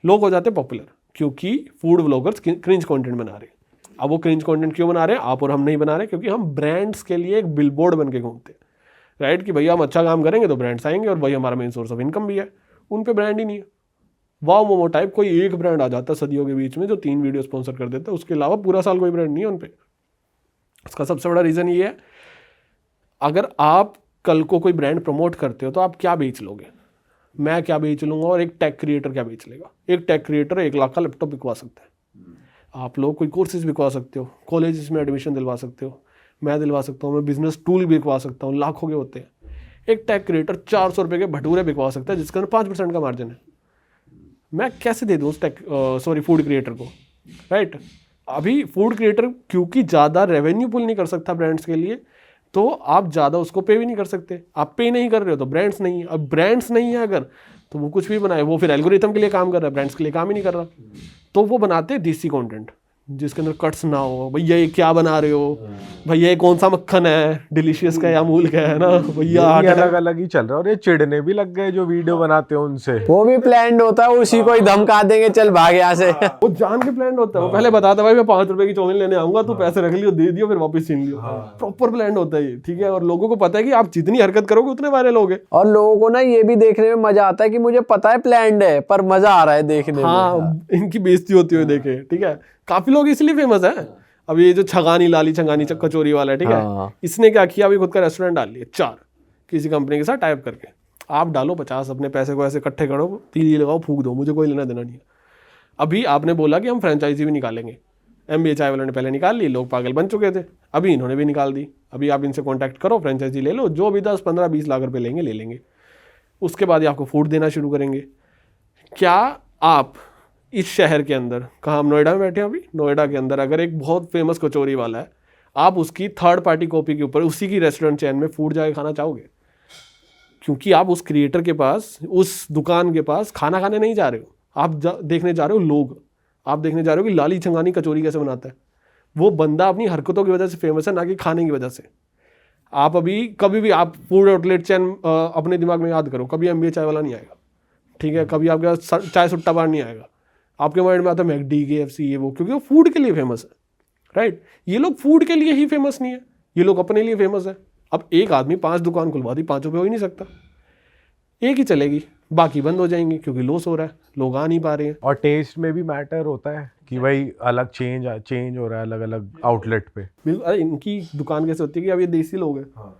लोग हो जाते हैं पॉपुलर क्योंकि फूड व्लॉगर्स क्रिंज कंटेंट बना रहे हैं। अब वो क्रिंज कंटेंट क्यों बना रहे हैं, आप और हम नहीं बना रहे, क्योंकि हम ब्रांड्स के लिए एक बिलबोर्ड बन के घूमते हैं, राइट, कि भैया हम अच्छा काम करेंगे तो ब्रांड्स आएंगे, और वही हमारा मेन सोर्स ऑफ इनकम भी है। उन पे ब्रांड ही नहीं है। वाओ मोमो टाइप कोई एक ब्रांड आ जाता है सदियों के बीच में, जो 3 वीडियो स्पॉन्सर कर देता है, उसके अलावा पूरा साल कोई ब्रांड नहीं है उन पे। उसका सबसे बड़ा रीज़न ये है, अगर आप कल को कोई ब्रांड प्रमोट करते हो तो आप क्या बेच लोगे? मैं क्या बेच लूँगा और एक टेक क्रिएटर क्या बेच लेगा? एक टेक क्रिएटर 1 लाख का लैपटॉप बिकवा सकता है, आप लोग कोई कोर्सेज बिकवा सकते हो, कॉलेज में एडमिशन दिलवा सकते हो, मैं दिलवा सकता हूँ, मैं बिजनेस टूल बिकवा सकता हूँ, लाखों के होते हैं। एक टेक क्रिएटर 400 रुपये के भटूरे बिकवा सकता है, जिसके अंदर 5% का मार्जिन है। मैं कैसे दे दूँ उस फूड क्रिएटर को, राइट? अभी फूड क्रिएटर क्योंकि ज़्यादा रेवेन्यू पुल नहीं कर सकता ब्रांड्स के लिए, तो आप ज़्यादा उसको पे भी नहीं कर सकते। आप पे नहीं कर रहे हो तो ब्रांड्स नहीं है। अब ब्रांड्स नहीं है अगर, तो वो कुछ भी बनाए, वो फिर एल्गोरिथम के लिए काम कर रहा है, ब्रांड्स के लिए काम ही नहीं कर रहा। तो वो बनाते हैं देसी कंटेंट जिसके अंदर कट्स ना हो। भैया ये क्या बना रहे हो, भैया ये कौन सा मक्खन है, डिलीशियस का या अमूल का है ना भैया, अलग अलग ही चल रहा है। और ये चिढ़ने भी लग गए जो वीडियो बनाते हैं उनसे। वो भी प्लान होता है, उसी को ही धमका देंगे चल भाग यहाँ से। वो जान के प्लान होता है। वो पहले बताता भाई मैं 5 रुपए की चाउमीन लेने आऊंगा, तू पैसे रख लियो, दे दियो, फिर वापस छीन लियो। प्रॉपर प्लान होता है ये, ठीक है। और लोगों को पता है कि आप जितनी हरकत करोगे उतने वायरल होगे। और लोगों को ना ये भी देखने में मजा आता है कि मुझे पता है प्लान्ड है, पर मजा आ रहा है देखने में। हाँ, इनकी बेइज्जती होती हुई देखे, ठीक है। काफी लोग इसलिए फेमस है। अब ये जो छगानी लाली छगानी कचौरी वाला है, ठीक है, इसने क्या किया, अभी खुद का रेस्टोरेंट डाल लिया 4 किसी कंपनी के साथ टाइप करके। आप डालो 50, अपने पैसे को ऐसे इकट्ठे करो, तीली लगाओ, फूक दो, मुझे कोई लेना देना नहीं है। अभी आपने बोला कि हम फ्रेंचाइजी भी निकालेंगे, MBA चाय वालों ने पहले निकाल ली, लोग पागल बन चुके थे, अभी इन्होंने भी निकाल दी। अभी आप इनसे कॉन्टैक्ट करो, फ्रेंचाइजी ले लो, जो भी 10, 15, 20 लाख रुपए लेंगे ले लेंगे। उसके बाद ये आपको फूड देना शुरू करेंगे। क्या आप इस शहर के अंदर, कहाँ हम नोएडा में बैठे हैं अभी, नोएडा के अंदर अगर एक बहुत फेमस कचौरी वाला है, आप उसकी थर्ड पार्टी कॉपी के ऊपर उसी की रेस्टोरेंट चैन में फूड जाके खाना चाहोगे? क्योंकि आप उस क्रिएटर के पास, उस दुकान के पास खाना खाने नहीं जा रहे हो, आप देखने जा रहे हो लोग, आप देखने जा रहे हो कि लाली छंगानी कचौरी कैसे बनाता है। वो बंदा अपनी हरकतों की वजह से फेमस है, ना कि खाने की वजह से। आप अभी कभी भी आप फूड आउटलेट चैन अपने दिमाग में याद करो, कभी MBA चाय वाला नहीं आएगा, ठीक है? कभी आपके पास चाय सुट्टा बार नहीं आएगा। आपके माइंड में आता है मैकडी, KFC, ये वो, क्योंकि वो फूड के लिए फेमस है, राइट? ये लोग फूड के लिए ही फेमस नहीं है, ये लोग अपने लिए फेमस है। अब एक आदमी 5 दुकान खुलवा दी, 5 पे हो ही नहीं सकता, एक ही चलेगी, बाकी बंद हो जाएंगी क्योंकि लॉस हो रहा है, लोग आ नहीं पा रहे हैं। और टेस्ट में भी मैटर होता है कि भाई अलग चेंज हो रहा है अलग अलग आउटलेट पे। बिल्कुल। अरे इनकी दुकान कैसे होती है कि अब ये देसी लोग हैं,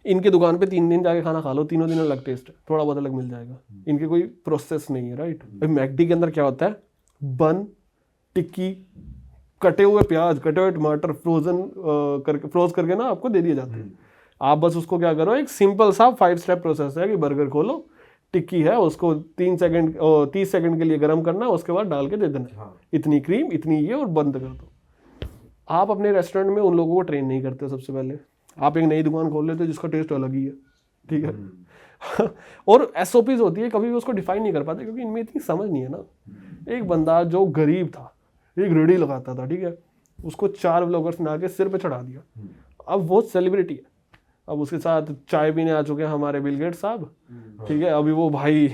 इनके दुकान पे 3 दिन जाके खाना खा लो, तीनों दिन अलग टेस्ट है, थोड़ा बहुत अलग मिल जाएगा, इनके कोई प्रोसेस नहीं है, राइट? भाई मैकडी के अंदर क्या होता है, बन, टिक्की, कटे हुए प्याज, कटे हुए टमाटर फ्रोज करके ना आपको दे दिए जाते हैं। आप बस उसको क्या करो, एक सिंपल सा 5 स्टेप प्रोसेस है कि बर्गर खोलो, टिक्की है, उसको 30 सेकंड के लिए गर्म करना, उसके बाद डाल के दे देना, इतनी क्रीम, इतनी ये, और बंद कर दो। आप अपने रेस्टोरेंट में उन लोगों को ट्रेन नहीं करते। सबसे पहले आप एक नई दुकान खोल लेते हो जिसका टेस्ट अलग ही है, ठीक है? और SOPs होती है, कभी भी उसको डिफाइन नहीं कर पाते क्योंकि इनमें इतनी समझ नहीं है ना। एक बंदा जो गरीब था, एक रेडी लगाता था, ठीक है, उसको 4 व्लॉगर्स ने आके सिर पे चढ़ा दिया, अब वो सेलिब्रिटी है। अब उसके साथ चाय पीने आ चुके हैं हमारे बिल गेट्स साहब, ठीक है, अभी वो भाई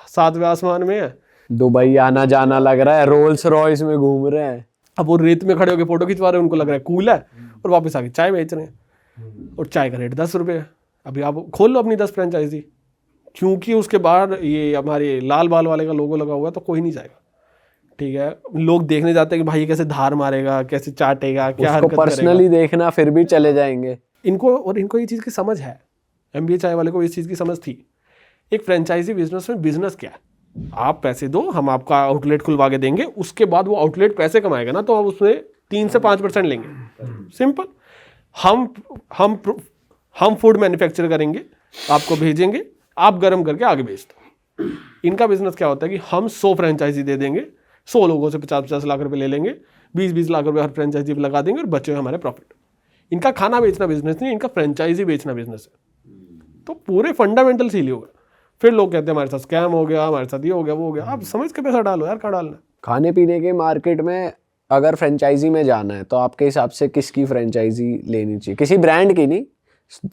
7वें आसमान में है, दुबई आना जाना लग रहा है, रोल्स रॉयस में घूम रहे हैं। अब वो रेत में खड़े होकर फोटो खिंचवा रहे हैं, उनको लग रहा है कूल है, और वापस आके चाय बेच रहे हैं, और चाय का रेट 10 रुपये है। अभी आप खोल लो अपनी 10 फ्रेंचाइजी, क्योंकि उसके बाद ये हमारे लाल बाल वाले का लोगो लगा हुआ है तो कोई नहीं जाएगा, ठीक है? लोग देखने जाते हैं कि भाई ये कैसे धार मारेगा, कैसे चाटेगा, क्या हरकत करेगा। पर्सनली देखना, फिर भी चले जाएंगे। इनको ये चीज़ की समझ है, MBA चाय वाले को इस चीज़ की समझ थी। एक फ्रेंचाइजी बिजनेस में बिजनेस क्या है, आप पैसे दो, हम आपका आउटलेट खुलवा के देंगे, उसके बाद वो आउटलेट पैसे कमाएगा ना, तो हम उसमें 3 से 5% लेंगे, सिंपल। हम फूड मैन्युफैक्चर करेंगे, आपको भेजेंगे, आप गर्म करके आगे बेच दो। इनका बिजनेस क्या होता है कि हम 100 फ्रेंचाइजी दे देंगे, 100 लोगों से 50-50 लाख रुपए ले लेंगे, 20-20 लाख रुपए हर फ्रेंचाइजी पे लगा देंगे और बचे हमारे प्रॉफिट। इनका खाना बेचना बिजनेस नहीं, इनका फ्रेंचाइजी बेचना बिजनेस है। तो पूरे फंडामेंटल सील हो गए। फिर लोग कहते हैं हमारे साथ स्कैम हो गया, हमारे साथ ये हो गया, वो हो गया। आप समझ के पैसा डालो यार, कहाँ डालना है। खाने पीने के मार्केट में अगर फ्रेंचाइजी में जाना है तो आपके हिसाब से किसकी फ्रेंचाइजी लेनी चाहिए? किसी ब्रांड की नहीं,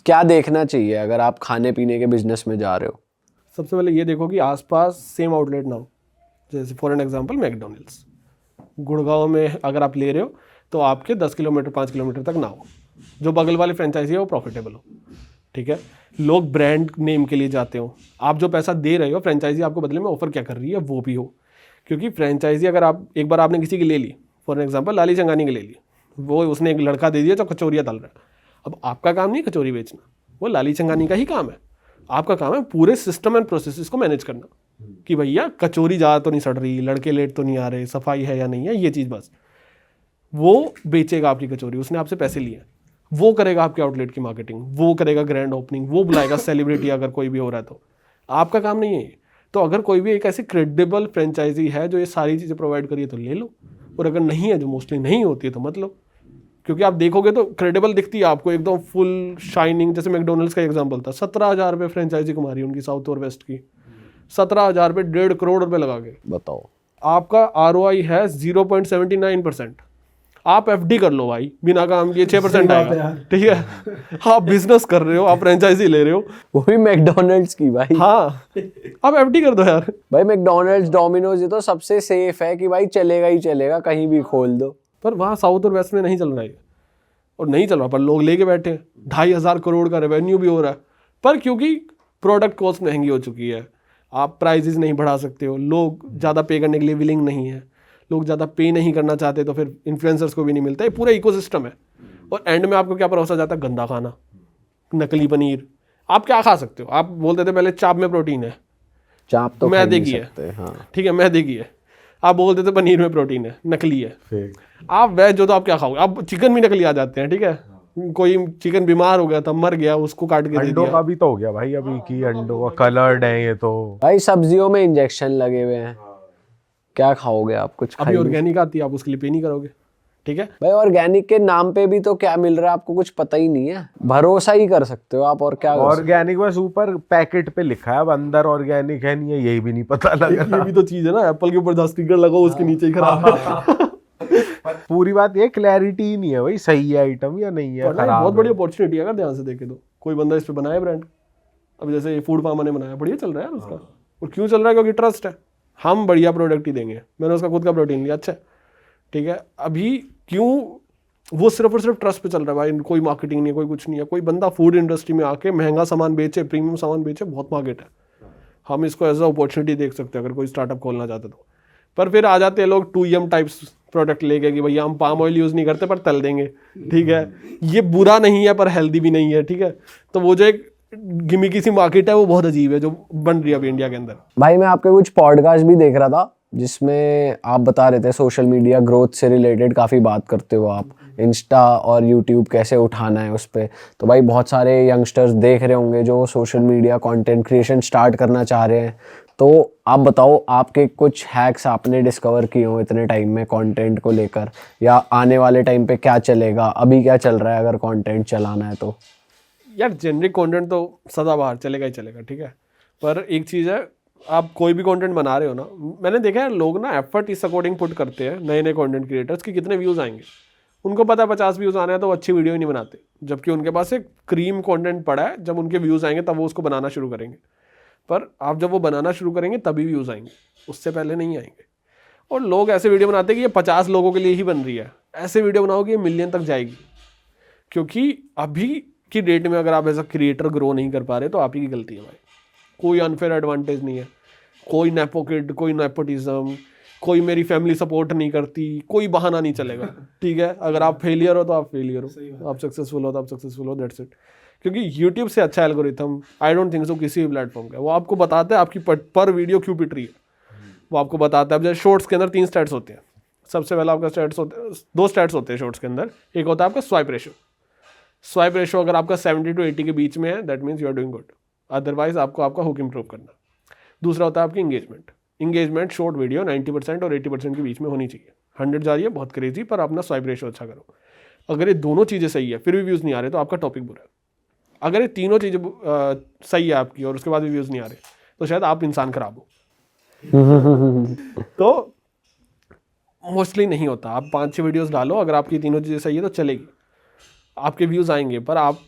क्या देखना चाहिए अगर आप खाने पीने के बिजनेस में जा रहे हो? सबसे पहले ये देखो कि आसपास सेम आउटलेट ना हो। जैसे for an example McDonald's Gurgaon में अगर आप ले रहे हो तो आपके 10 किलोमीटर 5 किलोमीटर तक ना हो, जो बगल वाली फ्रेंचाइजी है वो प्रॉफिटेबल हो, ठीक है? लोग ब्रांड नेम के लिए जाते हो, आप जो पैसा दे रहे हो फ्रेंचाइजी आपको बदले में ऑफर क्या कर रही है वो भी हो। क्योंकि फ्रेंचाइजी अगर आप एक बार आपने किसी की ले ली, फॉर एग्जांपल लाली चंगानी की ले ली, वो उसने एक लड़का दे दिया जो कचौरियाँ तल रहा है। अब आपका काम नहीं कचौरी बेचना, वो लाली चंगानी का ही काम है। आपका काम है पूरे सिस्टम एंड प्रोसेसेस को मैनेज करना कि भैया कचौरी ज़्यादा तो नहीं सड़ रही, लड़के लेट तो नहीं आ रहे, सफाई है या नहीं है, ये चीज़ बस। वो बेचेगा आपकी कचौरी, उसने आपसे पैसे लिए, वो करेगा आपके आउटलेट की मार्केटिंग, वो करेगा ग्रैंड ओपनिंग, वो बुलाएगा सेलिब्रिटी अगर कोई भी हो रहा है तो। आपका काम नहीं है। तो अगर कोई भी एक ऐसी क्रेडिबल फ्रेंचाइजी है जो ये सारी चीज़ें प्रोवाइड करिए तो ले लो, और अगर नहीं है, जो मोस्टली नहीं होती है, तो मत लो। क्योंकि आप देखोगे तो क्रेडिबल दिखती है आपको, एकदम फुल शाइनिंग। जैसे मैकडोनल्ड्स का एग्जांपल था, 17,000 रुपये फ्रेंचाइजी कमा रही है उनकी साउथ और वेस्ट की, 17,000 रुपये, 1.5 करोड़ रुपये लगा के। बताओ, आपका ROI है 0.79%। आप FD कर लो भाई, बिना काम किए 6% आएगा, ठीक है? आप बिजनेस कर रहे हो, आप फ्रेंचाइजी ले रहे हो, वो भी मैकडोनल्ड्स की भाई। हाँ, आप FD कर दो यार। भाई मैकडोनल्ड्स, डोमिनोज, ये तो सबसे सेफ है कि भाई चलेगा ही चलेगा, कहीं भी खोल दो। पर वहाँ साउथ और वेस्ट में नहीं चल रहा है, और नहीं चल रहा, पर लोग लेके बैठे हैं। 2,500 करोड़ का रेवेन्यू भी हो रहा है, पर क्योंकि प्रोडक्ट कॉस्ट महंगी हो चुकी है, आप प्राइजेस नहीं बढ़ा सकते हो, लोग ज़्यादा पे करने के लिए विलिंग नहीं है, लोग ज़्यादा पे नहीं करना चाहते, तो फिर इन्फ्लुएंसर्स को भी नहीं मिलता। ये पूरा इकोसिस्टम है, और एंड में आपको क्या परोसा जाता है? गंदा खाना, नकली पनीर। आप क्या खा सकते हो? आप बोलते थे पहले चाप में प्रोटीन है, चाप तो मैदे की है, हाँ। ठीक है, मैदे की है। आप बोल देते पनीर में प्रोटीन है, नकली है। फेक। आप वेज हो तो आप क्या खाओगे? आप चिकन भी नकली आ जाते हैं, ठीक है। कोई चिकन बीमार हो गया था, मर गया, उसको काट के दे अंडों दिया। का भी तो हो गया भाई अभी की, अंडों का कलर्ड है ये तो। भाई सब्जियों में इंजेक्शन लगे हुए हैं, क्या खाओगे आप? कुछ अभी खाइए। ऑर्गेनिक आती है, आप उसके लिए पे नहीं करोगे, ठीक है। भाई ऑर्गेनिक के नाम पे भी तो क्या मिल रहा है आपको कुछ पता ही नहीं है, भरोसा ही कर सकते हो आप और क्या कर सकते ऑर्गेनिक बस ऊपर पैकेट पे लिखा है, अब अंदर ऑर्गेनिक है नहीं है यही भी नहीं पता लग ये रहा। भी तो चीज है ना, एप्पल के ऊपर 10 स्टिकर लगाओ, उसके नीचे ही खराब है। पूरी बात ये क्लैरिटी ही नहीं है भाई, सही है आइटम या नहीं है, वरना ये खराब बहुत बड़ी है। अपॉर्चुनिटी है अगर ध्यान से देखे तो। कोई बंदा इस पे बनाए ब्रांड, अभी जैसे फूड फार्मा ने बनाया, बढ़िया चल रहा है यार उसका। और क्यों चल रहा है? क्योंकि ट्रस्ट है, हम बढ़िया प्रोडक्ट ही देंगे। मैंने उसका खुद का प्रोटीन लिया, अच्छा है, ठीक है। अभी क्यों वो सिर्फ और सिर्फ ट्रस्ट पे चल रहा है भाई, कोई मार्केटिंग नहीं है, कोई कुछ नहीं है। कोई बंदा फूड इंडस्ट्री में आके महंगा सामान बेचे, प्रीमियम सामान बेचे, बहुत मार्केट है। हम इसको एज अ अपॉर्चुनिटी देख सकते हैं अगर कोई स्टार्टअप खोलना चाहते तो। पर फिर आ जाते हैं लोग 2M टाइप्स प्रोडक्ट लेके कि भैया हम पाम ऑयल यूज़ नहीं करते पर तल देंगे, ठीक है। ये बुरा नहीं है पर हेल्दी भी नहीं है, ठीक है। तो वो जो एक गिमिकी सी मार्केट है वो बहुत अजीब है जो बन रही है अभी इंडिया के अंदर। भाई मैं आपके कुछ पॉडकास्ट भी देख रहा था जिसमें आप बता रहे थे सोशल मीडिया ग्रोथ से रिलेटेड काफ़ी बात करते हो आप, इंस्टा और यूट्यूब कैसे उठाना है उस पर। तो भाई बहुत सारे यंगस्टर्स देख रहे होंगे जो social media content creation start करना चाह रहे हैं, तो आप बताओ आपके कुछ हैक्स आपने डिस्कवर किए हो इतने टाइम में कंटेंट को लेकर, या आने वाले टाइम पे क्या चलेगा, अभी क्या चल रहा है अगर कंटेंट चलाना है तो। यार जेनरिक कंटेंट तो सदाबहार चलेगा ही चलेगा, ठीक है। पर एक चीज़ है, आप कोई भी कंटेंट बना रहे हो ना, मैंने देखा है लोग ना एफर्ट इस अकॉर्डिंग पुट करते हैं नए नए कंटेंट क्रिएटर्स कि कितने व्यूज़ आएंगे। उनको पता है 50 व्यूज़ आने हैं तो वो अच्छी वीडियो ही नहीं बनाते, जबकि उनके पास एक क्रीम कंटेंट पड़ा है। जब उनके व्यूज़ आएंगे तब वो उसको बनाना शुरू करेंगे। पर आप जब वो बनाना शुरू करेंगे तभी व्यूज़ आएंगे, उससे पहले नहीं आएंगे। और लोग ऐसे वीडियो बनाते हैं कि ये 50 लोगों के लिए ही बन रही है। ऐसे वीडियो बनाओगे ये मिलियन तक जाएगी, क्योंकि अभी की डेट में अगर आप एज अ क्रिएटर ग्रो नहीं कर पा रहे तो आप ही की गलती है भाई। कोई अनफेयर एडवांटेज नहीं है, कोई नेपो किड, कोई नेपोटिज्म, कोई मेरी फैमिली सपोर्ट नहीं करती, कोई बहाना नहीं चलेगा, ठीक है। अगर आप फेलियर हो तो आप फेलियर हो, आप सक्सेसफुल हो तो आप सक्सेसफुल हो, दैट्स इट। क्योंकि यूट्यूब से अच्छा algorithm I don't think so किसी भी प्लेटफॉर्म का। वो आपको बताता है आपकी पर वीडियो क्यों पिट रही है, वो आपको बताता है। अब जैसे शॉर्ट्स के अंदर 3 स्टैट्स होते हैं। सबसे पहला आपका स्टैट्स होते हैं, 2 स्टैट्स होते हैं शॉर्ट्स के अंदर। एक होता है आपका स्वाइप रेशो। स्वाइप रेशो अगर आपका 70 to 80 के बीच में है, that means you are doing good, otherwise आपको आपका हुक इंप्रूव करना। दूसरा होता है आपकी इंगेजमेंट। इंगेजमेंट शॉर्ट वीडियो 90% और 80% के बीच में होनी चाहिए। 100 जा रही है बहुत क्रेजी, पर अपना स्वाइप रेशो अच्छा करो। अगर ये दोनों चीज़ें सही है फिर भी व्यूज़ नहीं आ रहे तो आपका टॉपिक बुरा है। अगर ये तीनों चीज़ें सही है आपकी और उसके बाद भी व्यूज़ नहीं आ रहे तो शायद आप इंसान खराब हो। तो मोस्टली नहीं होता। आप 5-6 वीडियोस डालो, अगर आपकी तीनों चीज़ें सही है तो चलेगी, आपके व्यूज़ आएंगे। पर आप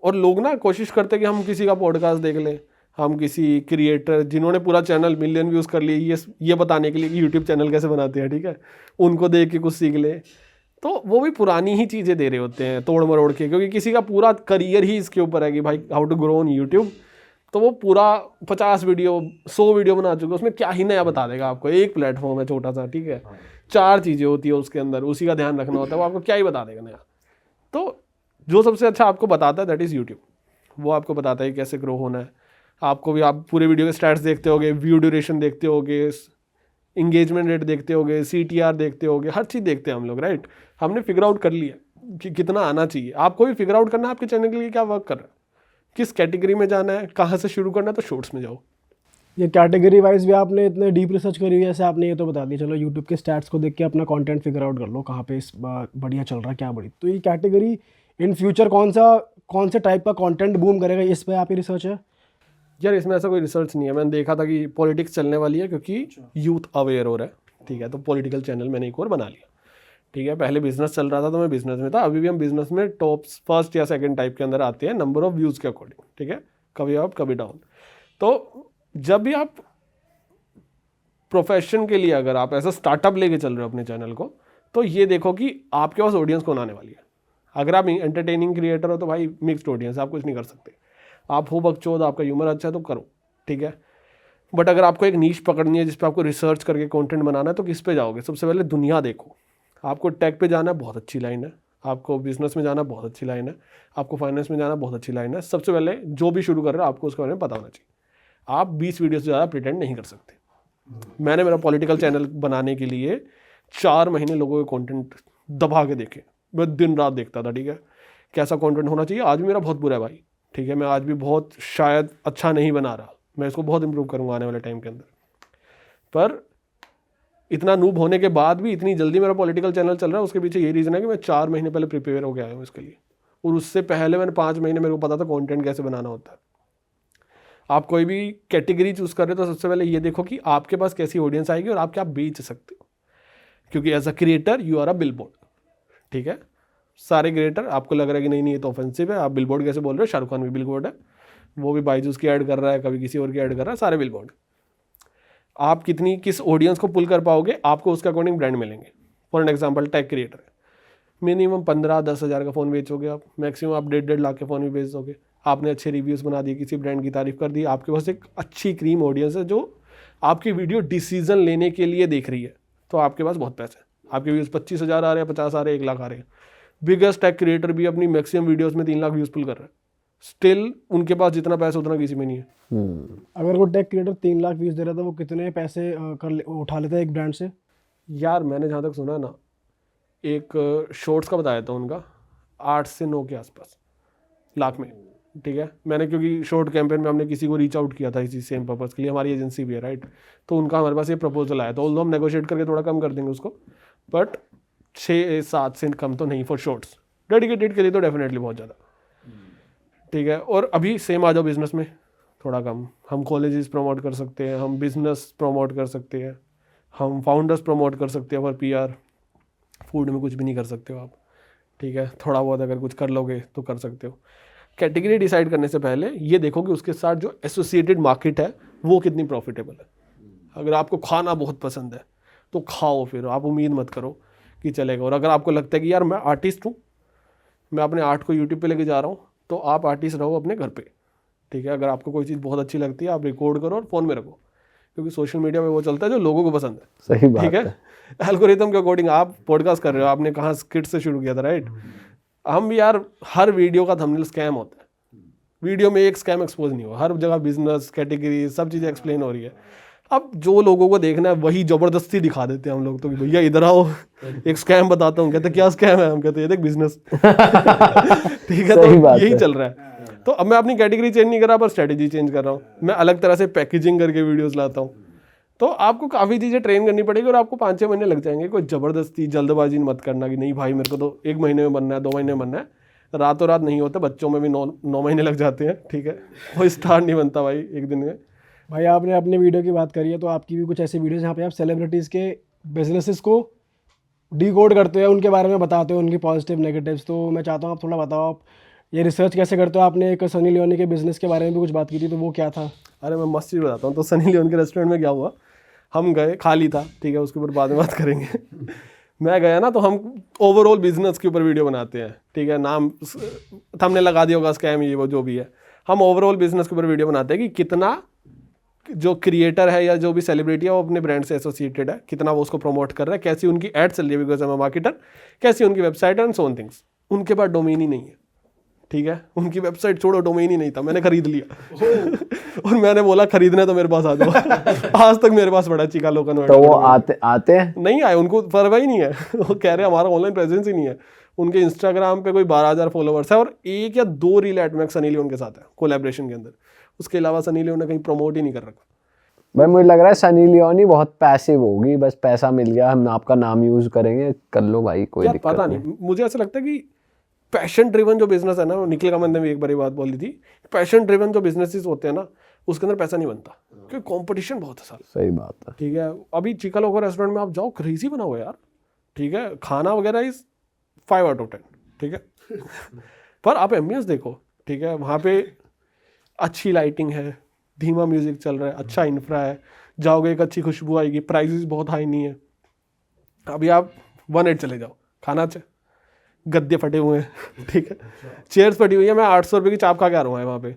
और लोग ना कोशिश करते हैं कि हम किसी का पॉडकास्ट देख लें, हम किसी क्रिएटर जिन्होंने पूरा चैनल मिलियन व्यूज़ कर लिए ये बताने के लिए कि यूट्यूब चैनल कैसे बनाते हैं, ठीक है, उनको देख के कुछ सीख ले। तो वो भी पुरानी ही चीज़ें दे रहे होते हैं तोड़ मरोड़ के, क्योंकि किसी का पूरा करियर ही इसके ऊपर है कि भाई how to grow on YouTube. तो वो पूरा 50 वीडियो 100 वीडियो बना चुके, उसमें क्या ही नया बता देगा आपको। एक प्लेटफॉर्म है छोटा सा, ठीक है, 4 चीज़ें होती है उसके अंदर, उसी का ध्यान रखना होता है, वो आपको क्या ही बता देगा नया। तो जो सबसे अच्छा आपको बताता है दैट इज़ यूट्यूब। वो आपको बताता है कैसे ग्रो होना है। आपको भी, आप पूरे वीडियो के स्टैट्स देखते होगे, व्यू ड्यूरेशन देखते होगे, इंगेजमेंट रेट देखते होगे, CTR देखते होगे, हर चीज़ देखते हैं हम लोग, राइट। हमने फिगर आउट कर लिया कि कितना आना चाहिए। आपको भी फिगर आउट करना है आपके चैनल के लिए क्या वर्क कर रहा है, किस कैटेगरी में जाना है, कहाँ से शुरू करना है, तो शॉर्ट्स में जाओ। ये कैटेगरी वाइज भी आपने इतने डीप रिसर्च करी हुई है, जैसे आपने ये तो बता दिया, चलो यूट्यूब के स्टैट्स को देख के अपना कंटेंट फिगर आउट कर लो कहाँ पे इस बार बढ़िया चल रहा है, क्या बड़ी। तो ये कैटेगरी इन फ्यूचर कौन से टाइप का कंटेंट बूम करेगा, इस पे आप ही रिसर्च है? यार इसमें ऐसा कोई रिसर्च नहीं है। मैंने देखा था कि पॉलिटिक्स चलने वाली है क्योंकि यूथ अवेयर हो रहा है, ठीक है, तो पॉलिटिकल चैनल मैंने एक और बना लिया, ठीक है। पहले बिजनेस चल रहा था तो मैं बिजनेस में था, अभी भी हम बिजनेस में टॉप फर्स्ट या सेकंड टाइप के अंदर आते हैं नंबर ऑफ व्यूज़ के अकॉर्डिंग, ठीक है, कभी अप कभी डाउन। तो जब भी आप प्रोफेशन के लिए अगर आप ऐसा स्टार्टअप लेके चल रहे हो अपने चैनल को, तो ये देखो कि आपके पास ऑडियंस कौन आने वाली है। अगर आप एंटरटेनिंग क्रिएटर हो तो भाई मिक्स्ड ऑडियंस, आप कुछ नहीं कर सकते। आप हो बकचोद, आपका ह्यूमर अच्छा है तो करो, ठीक है। बट अगर आपको एक नीश पकड़नी है जिस पे आपको रिसर्च करके कंटेंट बनाना है तो किस पे जाओगे? सबसे पहले दुनिया देखो। आपको टेक पे जाना है, बहुत अच्छी लाइन है। आपको बिजनेस में जाना, बहुत अच्छी लाइन है। आपको फाइनेंस में जाना, बहुत अच्छी लाइन है। सबसे पहले जो भी शुरू कर रहे हो आपको उसके बारे में पता होना चाहिए। आप 20 वीडियो से ज़्यादा प्रिटेंड नहीं कर सकते, मैंने मेरा पॉलिटिकल चैनल बनाने के लिए 4 महीने लोगों के कंटेंट दबा के देखे, मैं दिन रात देखता था, ठीक है, कैसा कंटेंट होना चाहिए। आज भी मेरा बहुत बुरा है भाई, ठीक है, मैं आज भी बहुत शायद अच्छा नहीं बना रहा, मैं इसको बहुत इंप्रूव करूँगा आने वाले टाइम के अंदर। पर इतना नूब होने के बाद भी इतनी जल्दी मेरा पॉलिटिकल चैनल चल रहा है, उसके पीछे यही रीज़न है कि मैं 4 महीने पहले प्रिपेयर हो गया हूँ इसके लिए, और उससे पहले मैंने 5 महीने मेरे को पता था कंटेंट कैसे बनाना होता है। आप कोई भी कैटेगरी चूज़ कर रहे हो तो सबसे पहले ये देखो कि आपके पास कैसी ऑडियंस आएगी और आप क्या बेच सकते हो, क्योंकि as a creator you are a billboard, ठीक है। सारे क्रिएटर आपको लग रहा है कि नहीं ये तो ऑफेंसिव है, आप बिलबोर्ड कैसे बोल रहे हो, शाहरुख खान भी बिलबोर्ड है, वो भी बायजूस की ऐड कर रहा है, कभी किसी और की ऐड कर रहा है, सारे बिलबोर्ड। आप किस ऑडियंस को पुल कर पाओगे, आपको उसके अकॉर्डिंग ब्रांड मिलेंगे। For an example take creator है, मिनिमम 15-10 हज़ार का फ़ोन बेचोगे आप, मैक्सिमम आप 1.5 लाख के फ़ोन भी बेच दोगे। आपने अच्छे रिव्यूज़ बना दिए, किसी ब्रांड की तारीफ़ कर दी, आपके पास एक अच्छी क्रीम ऑडियंस है जो आपकी वीडियो डिसीजन लेने के लिए देख रही है, तो आपके पास बहुत पैसे हैं। आपके व्यूज़ 25,000 आ रहे हैं, 50 आ रहे हैं, 1 लाख आ रहे हैं। बिगेस्ट टेक क्रिएटर भी अपनी मैक्सिमम वीडियोज़ में 3 लाख व्यूज़ पुल कर रहा है, स्टिल उनके पास जितना पैसा उतना किसी में नहीं है। अगर वो टेक क्रिएटर 3 लाख व्यूज़ दे रहा था, वो कितने पैसे उठा लेता है एक ब्रांड से? यार मैंने जहाँ तक सुना ना, एक शॉर्ट्स का बताया था उनका 8 से 9 के आसपास लाख में, ठीक है। मैंने क्योंकि शॉर्ट कैंपेन में हमने किसी को रीच आउट किया था इसी सेम पर्पज़ के लिए, हमारी एजेंसी भी है, राइट, तो उनका हमारे पास ये प्रपोजल आया था, ऑल्दो हम नेगोशिएट करके थोड़ा कम कर देंगे उसको, बट 6-7 से कम तो नहीं फॉर शॉर्ट्स। डेडिकेटेड के लिए तो डेफिनेटली बहुत ज़्यादा, ठीक है। और अभी सेम आ जाओ बिजनेस में, थोड़ा कम। हम कॉलेजेस प्रमोट कर सकते हैं, हम बिजनेस प्रमोट कर सकते हैं, हम फाउंडर्स प्रमोट कर सकते हैं फॉर PR। फूड में कुछ भी नहीं कर सकते हो आप, ठीक है, थोड़ा बहुत अगर कुछ कर लोगे तो कर सकते हो। कैटेगरी डिसाइड करने से पहले ये देखो कि उसके साथ जो एसोसिएटेड मार्केट है वो कितनी प्रॉफिटेबल है। अगर आपको खाना बहुत पसंद है तो खाओ, फिर आप उम्मीद मत करो कि चलेगा। और अगर आपको लगता है कि यार मैं आर्टिस्ट हूँ, मैं अपने आर्ट को यूट्यूब पे लेके जा रहा हूँ, तो आप आर्टिस्ट रहो अपने घर पे, ठीक है। अगर आपको कोई चीज़ बहुत अच्छी लगती है आप रिकॉर्ड करो और फ़ोन में रखो, क्योंकि सोशल मीडिया में वो चलता है जो लोगों को पसंद है, सही बात ठीक है। एल्गोरिथम के अकॉर्डिंग आप पॉडकास्ट कर रहे हो, आपने कहाँ स्किट से शुरू किया था, राइट। हम यार हर वीडियो का थंबनेल स्कैम होता है, वीडियो में एक स्कैम एक्सपोज नहीं हुआ, हर जगह बिजनेस कैटेगरी सब चीज़ें एक्सप्लेन हो रही है। अब जो लोगों को देखना है वही ज़बरदस्ती दिखा देते हैं हम लोग, तो कि भैया इधर आओ एक स्कैम बताता हूँ। कहते क्या स्कैम है, हम कहते ये देख बिजनेस, ठीक है। तो यही चल रहा है। तो अब मैं अपनी कैटेगरी चेंज नहीं कर रहा, पर स्ट्रेटेजी चेंज कर रहा हूँ, मैं अलग तरह से पैकेजिंग करके वीडियोस लाता हूँ। तो आपको काफ़ी चीज़ें ट्रेन करनी पड़ेगी और आपको 5-6 महीने लग जाएंगे। कोई ज़बरदस्ती जल्दबाजी मत करना कि नहीं भाई मेरे को तो 1 महीने में बनना है, 2 महीने में बनना है, रातों रात नहीं होता, बच्चों में भी 9 महीने लग जाते हैं, ठीक है। कोई स्टार नहीं बनता भाई एक दिन में। भाई आपने अपने वीडियो की बात करी है, तो आपकी भी कुछ ऐसी वीडियोस जहाँ पे आप सेलिब्रिटीज़ के बिजनेसेस को डिकोड करते हो, उनके बारे में बताते हो, उनकी पॉजिटिव नेगेटिव्स। तो मैं चाहता हूँ आप थोड़ा बताओ, आप ये रिसर्च कैसे करते हो? आपने एक सनी लियोनी के बिजनेस के बारे में भी कुछ बात की थी, तो वो क्या था? अरे मैं मस्त चीज़ बताता हूँ। तो सनी लियोन के रेस्टोरेंट में क्या हुआ, हम गए, खाली था, ठीक है, उसके ऊपर बाद में बात करेंगे। मैं गया ना, तो हम ओवरऑल बिजनेस के ऊपर वीडियो बनाते हैं, ठीक है, नाम हमने लगा दिया होगा स्कैम ये वो जो भी है। हम ओवरऑल बिजनेस के ऊपर वीडियो बनाते हैं कि कितना जो क्रिएटर है या जो भी सेलिब्रिटी है वो अपने ब्रांड से एसोसिएटेड है, कितना वो उसको प्रमोट कर रहा है, कैसी उनकी एड चल रही है because I am a marketer, कैसी उनकी वेबसाइट एंड सोन थिंग्स। उनके पास डोमेन ही नहीं है, ठीक है, उनकी वेबसाइट छोड़ो, डोमेन ही नहीं था, मैंने खरीद लिया। और मैंने बोला खरीदना है तो मेरे पास आ जाओ। आज तक मेरे पास बड़ा चिका लोकन। तो वो आते हैं? नहीं आए, उनको परवाह ही नहीं है। वो कह रहे हैं हमारा ऑनलाइन प्रेजेंस ही नहीं है। उनके इंस्टाग्राम पे कोई 12,000 फॉलोवर्स है और 1 या 2 रील एटमैक्स सनी लियोन के साथ है कोलैबोरेशन के अंदर। उसके अलावा सनी लियोन ने कहीं प्रमोट ही नहीं कर रखा। भाई मुझे लग रहा है सनी लियोनी बहुत पैसिव होगी, बस पैसा मिल गया हम आपका नाम यूज करेंगे, कर लो भाई, कोई दिक्कत पता नहीं, मुझे ऐसा लगता है कि पैशन ड्रिवन जो बिजनेस है ना, निखिल कामत ने भी एक बारी बात बोली थी, पैशन ड्रिवन जो बिजनेसेस होते हैं ना उसके अंदर पैसा नहीं बनता, क्योंकि कंपटीशन बहुत है साल। सही बात है, ठीक है। अभी चिका लोको रेस्टोरेंट में आप जाओ, क्रेजी बना हुआ है यार, ठीक है, खाना वगैरह इज 5 आउट ऑफ 10, ठीक है। पर आप एम्बियंस देखो, ठीक है, वहाँ पे अच्छी लाइटिंग है, धीमा म्यूजिक चल रहा है, अच्छा इंफ्रा है, जाओगे एक अच्छी खुशबू आएगी, प्राइसेस बहुत हाई नहीं है। अभी आप 1-8 चले जाओ, खाना अच्छा, गद्दे फटे हुए हैं, ठीक है, चेयर्स फटी हुई है। मैं 800 रुपये की चाप खा के आ रहा हूँ वहाँ पे,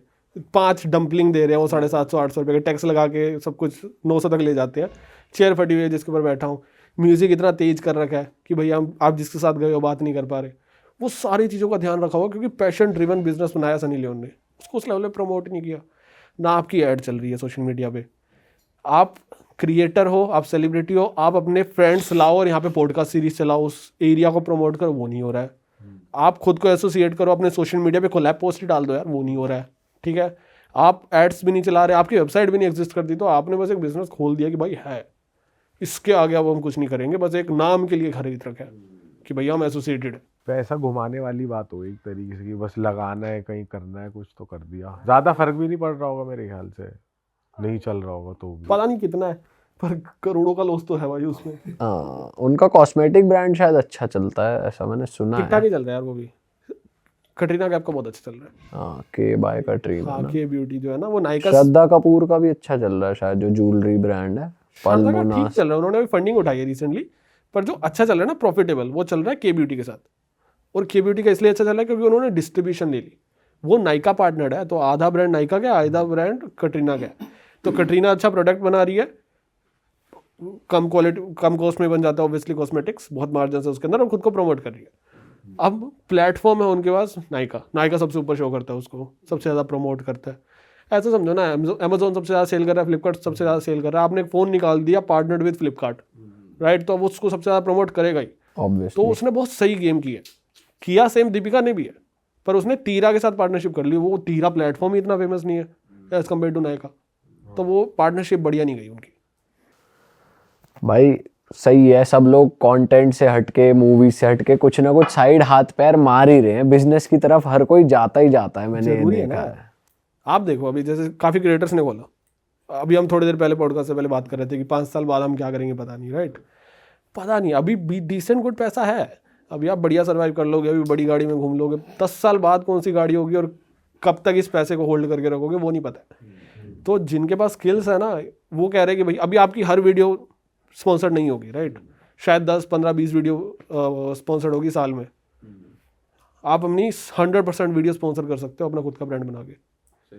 5 डंपलिंग दे रहे हैं वो 750-800 रुपये के, टैक्स लगा के सब कुछ 900 तक ले जाते हैं। चेयर फटी हुई है जिसके ऊपर बैठा हूँ, म्यूज़िक इतना तेज़ कर रखा है कि भैया आप जिसके साथ गए हो बात नहीं कर पा रहे। वो सारी चीज़ों का ध्यान रखा हुआ, क्योंकि पैशन ड्रिवन बिजनेस बनाया सनी लियोन ने, उसको उस लेवल पे प्रमोट नहीं किया। ना आपकी ऐड चल रही है सोशल मीडिया पे, आप क्रिएटर हो, आप सेलिब्रिटी हो, आप अपने फ्रेंड्स लाओ और यहाँ पे पॉडकास्ट सीरीज चलाओ, उस एरिया को प्रमोट करो, वो नहीं हो रहा है। आप खुद को एसोसिएट करो, अपने सोशल मीडिया पे कोलैब पोस्ट ही डाल दो यार, वो नहीं हो रहा है। ठीक है, आप एड्स भी नहीं चला रहे, आपकी वेबसाइट भी नहीं एग्जिस्ट करती, तो आपने बस एक बिजनेस खोल दिया कि भाई है, इसके आगे अब हम कुछ नहीं करेंगे, बस एक नाम के लिए खरीद रखा है कि भैया हम एसोसिएटेड है। पैसा घुमाने वाली बात हो एक तरीके से कि बस लगाना है, कहीं करना है, कुछ तो कर दिया। ज़्यादा फर्क भी नहीं पड़ रहा होगा मेरे ख्याल से, नहीं चल रहा होगा तो भी। पता नहीं कितना है, पर करोड़ों का लॉस तो है भाई उसमें। उनका कॉस्मेटिक ब्रांड शायद अच्छा चलता है, ऐसा मैंने सुना ठीक है। ठाक ही चल रहा है यार वो भी। कटरीना कैफ का बहुत अच्छा चल रहा है। हाँ, के बाय कटरीना हाँ, ना। के ब्यूटी जो है ना, वो नायका श्रद्धा कपूर का भी अच्छा चल रहा है शायद, जो ज्वेलरी ब्रांड है ठीक चल पल्मोनास। रहा है, उन्होंने अभी फंडिंग उठाई है रिसेंटली, पर जो अच्छा चल रहा है ना प्रॉफिटेबल, वो चल रहा है के ब्यूटी के साथ। और के ब्यूटी का इसलिए अच्छा चल रहा है क्योंकि उन्होंने डिस्ट्रीब्यूशन ले ली, वो नायका पार्टनर है, तो आधा ब्रांड नायका का, आधा ब्रांड कटरीना का है। तो कटरीना अच्छा प्रोडक्ट बना रही है, कम क्वालिटी कम कॉस्ट में बन जाता है ऑब्वियसली, कॉस्मेटिक्स बहुत मार्जिन है उसके अंदर, और खुद को प्रमोट कर रही है। अब प्लेटफॉर्म है उनके पास, नायका सबसे ऊपर शो करता है उसको, सबसे ज़्यादा प्रमोट करता है। ऐसा समझो ना, अमेजोन सबसे ज़्यादा सेल कर रहा है, फ्लिपकार्ट सबसे ज़्यादा सेल कर रहा है। आपने एक फ़ोन निकाल दिया पार्टनर्ड विद फ्लिपकार्ट, राइट, तो अब उसको सबसे ज़्यादा प्रमोट करेगा ही। तो ऑब्वियसली उसने बहुत सही गेम किया सेम दीपिका ने भी है, पर उसने तीरा के साथ पार्टनरशिप कर ली। वो तीरा प्लेटफॉर्म ही इतना फेमस नहीं है एज कम्पेयर टू नायका, तो वो पार्टनरशिप बढ़िया नहीं गई उनकी। भाई सही है, सब लोग कंटेंट से हटके, मूवी से हटके कुछ ना कुछ साइड हाथ पैर मार ही रहे हैं, बिजनेस की तरफ हर कोई जाता ही जाता है, मैंने ये जरूरी है देखा ना। है। आप देखो अभी जैसे काफ़ी क्रिएटर्स ने बोला, अभी हम थोड़ी देर पहले पॉडकास्ट से पहले बात कर रहे थे कि 5 साल बाद हम क्या करेंगे पता नहीं, राइट, पता नहीं। अभी भी डिसेंट गुड पैसा है, अभी आप बढ़िया सर्वाइव कर लोगे, अभी बड़ी गाड़ी में घूम लोगे। 10 साल बाद कौन सी गाड़ी होगी और कब तक इस पैसे को होल्ड करके रखोगे, वो नहीं पता है। तो जिनके पास स्किल्स है ना, वो कह रहे हैं कि भाई अभी आपकी हर वीडियो स्पॉन्सर्ड नहीं होगी, राइट, शायद 10, 15, 20 वीडियो स्पॉन्सर्ड होगी साल में। आप अपनी 100% वीडियो स्पॉन्सर कर सकते हो अपना खुद का ब्रांड बना के।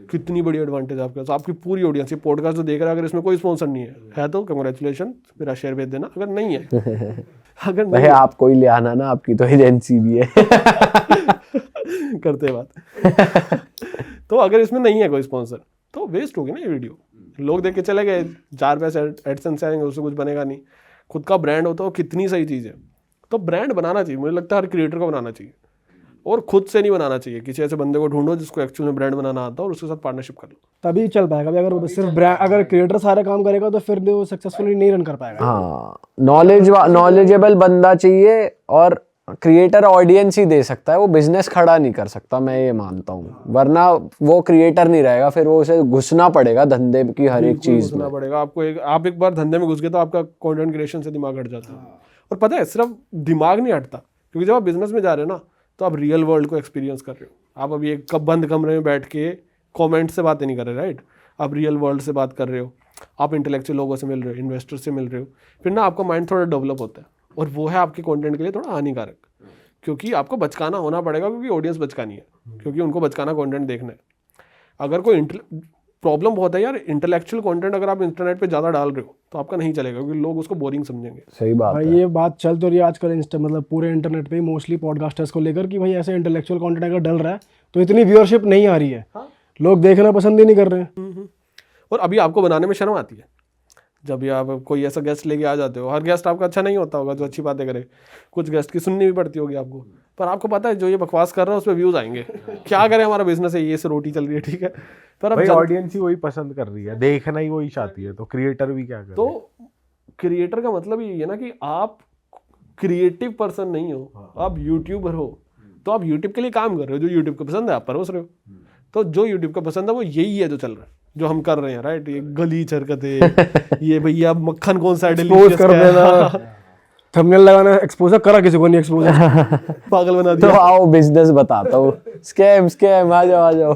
कितनी बड़ी एडवांटेज है आपके पास, आपकी पूरी ऑडियंस, ये पॉडकास्ट जो देख रहा है, अगर इसमें कोई स्पॉन्सर नहीं है तो कंग्रेचुलेशन, मेरा शेयर भेज देना। अगर नहीं है अगर भाई नहीं आपको ही ले आना ना, आपकी तो एजेंसी भी है। करते बात तो अगर इसमें नहीं है कोई स्पॉन्सर तो वेस्ट होगी ना ये वीडियो, लोग देख के चले गए, 4 पैसे एडसेंस आएंगे, उससे कुछ बनेगा नहीं। खुद का ब्रांड होता है, कितनी सही चीज़ है। तो ब्रांड बनाना चाहिए, मुझे लगता है हर क्रिएटर को बनाना चाहिए, और खुद से नहीं बनाना चाहिए। किसी ऐसे बंदे को ढूंढो जिसको एक्चुअल में ब्रांड बनाना आता है और उसके साथ पार्टनरशिप कर लो, तभी चल पाएगा। अभी अगर सिर्फ ब्रांड, अगर क्रिएटर सारे काम करेगा तो फिर वो सक्सेसफुली नहीं रन कर पाएगा। हाँ, नॉलेजेबल बंदा चाहिए, और क्रिएटर ऑडियंस ही दे सकता है, वो बिजनेस खड़ा नहीं कर सकता, मैं ये मानता हूँ। वरना वो क्रिएटर नहीं रहेगा, फिर वो उसे घुसना पड़ेगा धंधे की हर एक चीज घुसना में। पड़ेगा आपको। आप एक बार धंधे में घुस गए तो आपका कंटेंट क्रिएशन से दिमाग हट जाता है। और पता है सिर्फ दिमाग नहीं हटता, क्योंकि जब आप बिजनेस में जा रहे हो ना, तो आप रियल वर्ल्ड को एक्सपीरियंस कर रहे हो। आप अभी एक बंद कमरे में बैठ के कमेंट से बातें नहीं कर रहे, राइट, आप रियल वर्ल्ड से बात कर रहे हो, आप इंटेलेक्चुअल लोगों से मिल रहे हो, इन्वेस्टर से मिल रहे हो। फिर ना आपका माइंड थोड़ा डेवलप होता है, और वो है आपके कंटेंट के लिए थोड़ा हानिकारक, क्योंकि आपको बचकाना होना पड़ेगा, क्योंकि ऑडियंस बचकानी है, क्योंकि उनको बचकाना कंटेंट देखना है। अगर कोई प्रॉब्लम बहुत है यार, इंटेलेक्चुअल कंटेंट अगर आप इंटरनेट पे ज़्यादा डाल रहे हो तो आपका नहीं चलेगा, क्योंकि लोग उसको बोरिंग समझेंगे। सही बात भाई है। ये बात चल तो रही है आजकल मतलब पूरे इंटरनेट पे मोस्टली पॉडकास्टर्स को लेकर कि भाई ऐसे इंटेलेक्चुअल कंटेंट अगर डल रहा है तो इतनी व्यूअरशिप नहीं आ रही है, लोग देखना पसंद ही नहीं कर रहे हैं। और अभी आपको बनाने में शर्म आती है, जब भी आप कोई ऐसा गेस्ट लेके आ जाते हो। हर गेस्ट आपका अच्छा नहीं होता होगा जो अच्छी बातें करे, कुछ गेस्ट की सुननी भी पड़ती होगी आपको, पर आपको पता है जो ये बकवास कर रहा है उस पर व्यूज़ आएंगे। क्या करें, हमारा बिजनेस है, ये से रोटी चल रही है, ठीक है, पर भाई अब ऑडियंस ही वही पसंद कर रही है, देखना ही वही चाहती है, तो क्रिएटर भी क्या करे। तो क्रिएटर का मतलब ये है ना कि आप क्रिएटिव पर्सन नहीं हो, आप यूट्यूबर हो। तो आप यूट्यूब के लिए काम कर रहे हो, जो यूट्यूब को पसंद है आप परोस रहे हो। तो जो यूट्यूब को पसंद है वो यही है जो चल रहा है, जो हम कर रहे हैं, राइट। ये गलीच हरकतें, ये भैया मक्खन कौन सा एक्सपोज कर देना, थंबनेल लगाना, एक्सपोजर करा किसी को नहीं एक्सपोजर, पागल बना तो दिया। आओ बिजनेस बताता हूँ, स्कैम आ जाओ।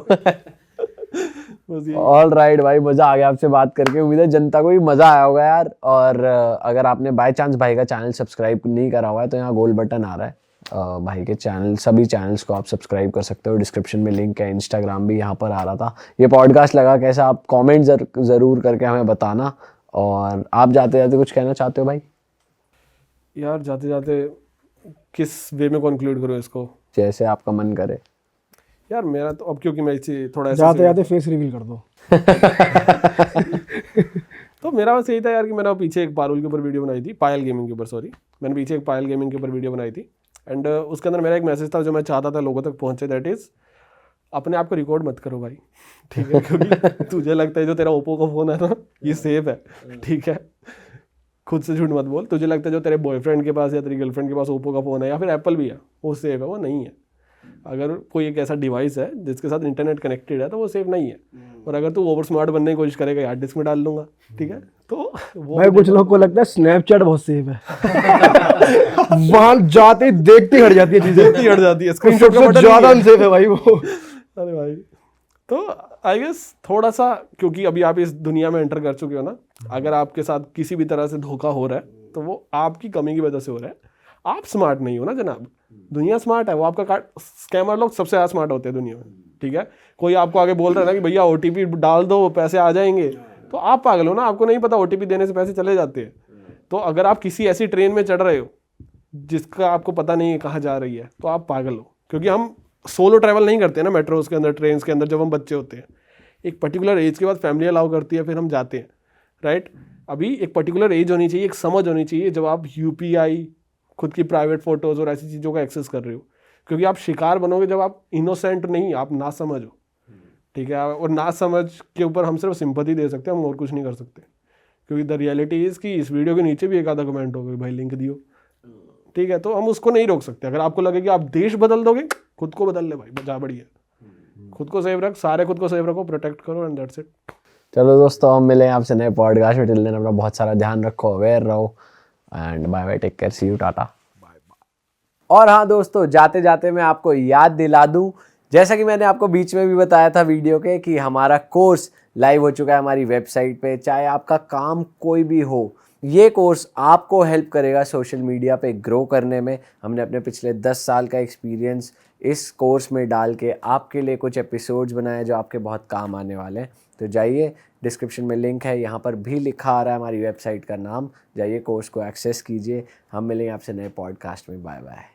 बस ये। ऑल राइट भाई, मजा आ गया आपसे बात करके, उम्मीद है जनता को भी मजा आया होगा यार। और अगर आपने बाय चांस भाई का चैनल सब्सक्राइब नहीं करा हुआ है तो यहाँ गोल बटन आ रहा है, भाई के चैनल, सभी चैनल्स को आप सब्सक्राइब कर सकते हो। डिस्क्रिप्शन में लिंक है, इंस्टाग्राम भी यहाँ पर आ रहा था। ये पॉडकास्ट लगा कैसा, आप कमेंट ज़रूर करके हमें बताना। और आप जाते जाते कुछ कहना चाहते हो भाई? यार जाते जाते किस वे में कंक्लूड करूँ इसको, जैसे आपका मन करे। यार मेरा तो अब, क्योंकि मैं इसी थोड़ा ऐसा जाते जाते फेस रिवील कर दो। तो मेरा बस यही था यार कि मैंने पीछे एक पारुल के ऊपर वीडियो बनाई थी, पायल गेमिंग के ऊपर, सॉरी, मैंने पीछे एक पायल गेमिंग के ऊपर वीडियो बनाई थी एंड उसके अंदर मेरा एक मैसेज था जो मैं चाहता था लोगों तक पहुंचे, दैट इज़ अपने आप को रिकॉर्ड मत करो भाई, ठीक है, क्योंकि तुझे लगता है जो तेरा ओप्पो का फ़ोन है ना ये सेफ है, ठीक है, खुद से झूठ मत बोल। तुझे लगता है जो तेरे बॉयफ्रेंड के पास या तेरी गर्लफ्रेंड के पास ओप्पो का फ़ोन है या फिर एप्पल भी है वो सेफ है, वो नहीं है। अगर कोई एक ऐसा डिवाइस है जिसके साथ इंटरनेट कनेक्टेड है तो वो सेफ नहीं है। और अगर तू ओवर स्मार्ट बनने की कोशिश करेगा हार्ड डिस्क में डाल लूंगा, ठीक है, तो वो भाई कुछ लोग को लगता है स्नैपचैट बहुत सेफ है वहां जाते ही देखते ही हट जाती है चीजें, हट जाती है, स्क्रीनशॉट का सबसे बटन ज्यादा नहीं है। अनसेफ है भाई वो। अरे भाई, तो आई गेस थोड़ा सा, क्योंकि अभी आप इस दुनिया में एंटर कर चुके हो ना, अगर आपके साथ किसी भी तरह से धोखा हो रहा है तो वो आपकी कमी की वजह से हो रहा है, आप स्मार्ट नहीं हो ना जनाब। दुनिया स्मार्ट है, वो आपका कार्ड, स्कैमर लोग सबसे ज़्यादा स्मार्ट होते हैं दुनिया में, ठीक है। कोई आपको आगे बोल रहा है ना कि भैया OTP डाल दो पैसे आ जाएंगे, तो आप पागल हो ना, आपको नहीं पता OTP देने से पैसे चले जाते हैं। तो अगर आप किसी ऐसी ट्रेन में चढ़ रहे हो जिसका आपको पता नहीं है कहाँ जा रही है, तो आप पागल हो, क्योंकि हम सोलो ट्रैवल नहीं करते ना मेट्रोज के अंदर, ट्रेन के अंदर, जब हम बच्चे होते हैं। एक पर्टिकुलर एज के बाद फैमिली अलाउ करती है, फिर हम जाते हैं, राइट। अभी एक पर्टिकुलर एज होनी चाहिए, एक समझ होनी चाहिए, जब आप UPI, खुद की प्राइवेट फोटोज़ और ऐसी चीज़ों का एक्सेस कर रहे हो, क्योंकि आप शिकार बनोगे जब आप इनोसेंट नहीं, आप ना समझ हो, ठीक है। और ना समझ के ऊपर हम सिर्फ सिंपैथी दे सकते हैं, हम और कुछ नहीं कर सकते, क्योंकि द रियलिटी इज़ कि इस वीडियो के नीचे भी एक आधा कमेंट होगा भाई लिंक दियो, ठीक है, तो हम उसको नहीं रोक सकते। अगर आपको लगे कि आप देश बदल दोगे, खुद को बदल ले भाई, जा बढ़िया, खुद को सेफ रख, सारे खुद को सेफ रखो, प्रोटेक्ट करो एंड दैट्स इट। चलो दोस्तों, हम मिले आपसे नए पॉडकास्ट में। टिल देन अपना बहुत सारा ध्यान रखो, अवेयर रहो and bye bye, take care, see you, tata. और हाँ दोस्तों, जाते जाते मैं आपको याद दिला दूं, जैसा कि मैंने आपको बीच में भी बताया था वीडियो के, कि हमारा कोर्स लाइव हो चुका है हमारी वेबसाइट पे। चाहे आपका काम कोई भी हो, ये कोर्स आपको हेल्प करेगा सोशल मीडिया पे ग्रो करने में। हमने अपने पिछले 10 साल का एक्सपीरियंस इस कोर्स में डाल के आपके लिए कुछ एपिसोड्स बनाए जो आपके बहुत काम आने वाले हैं। तो जाइए, डिस्क्रिप्शन में लिंक है, यहाँ पर भी लिखा आ रहा है हमारी वेबसाइट का नाम, जाइए कोर्स को एक्सेस कीजिए। हम मिलेंगे आपसे नए पॉडकास्ट में, बाय बाय।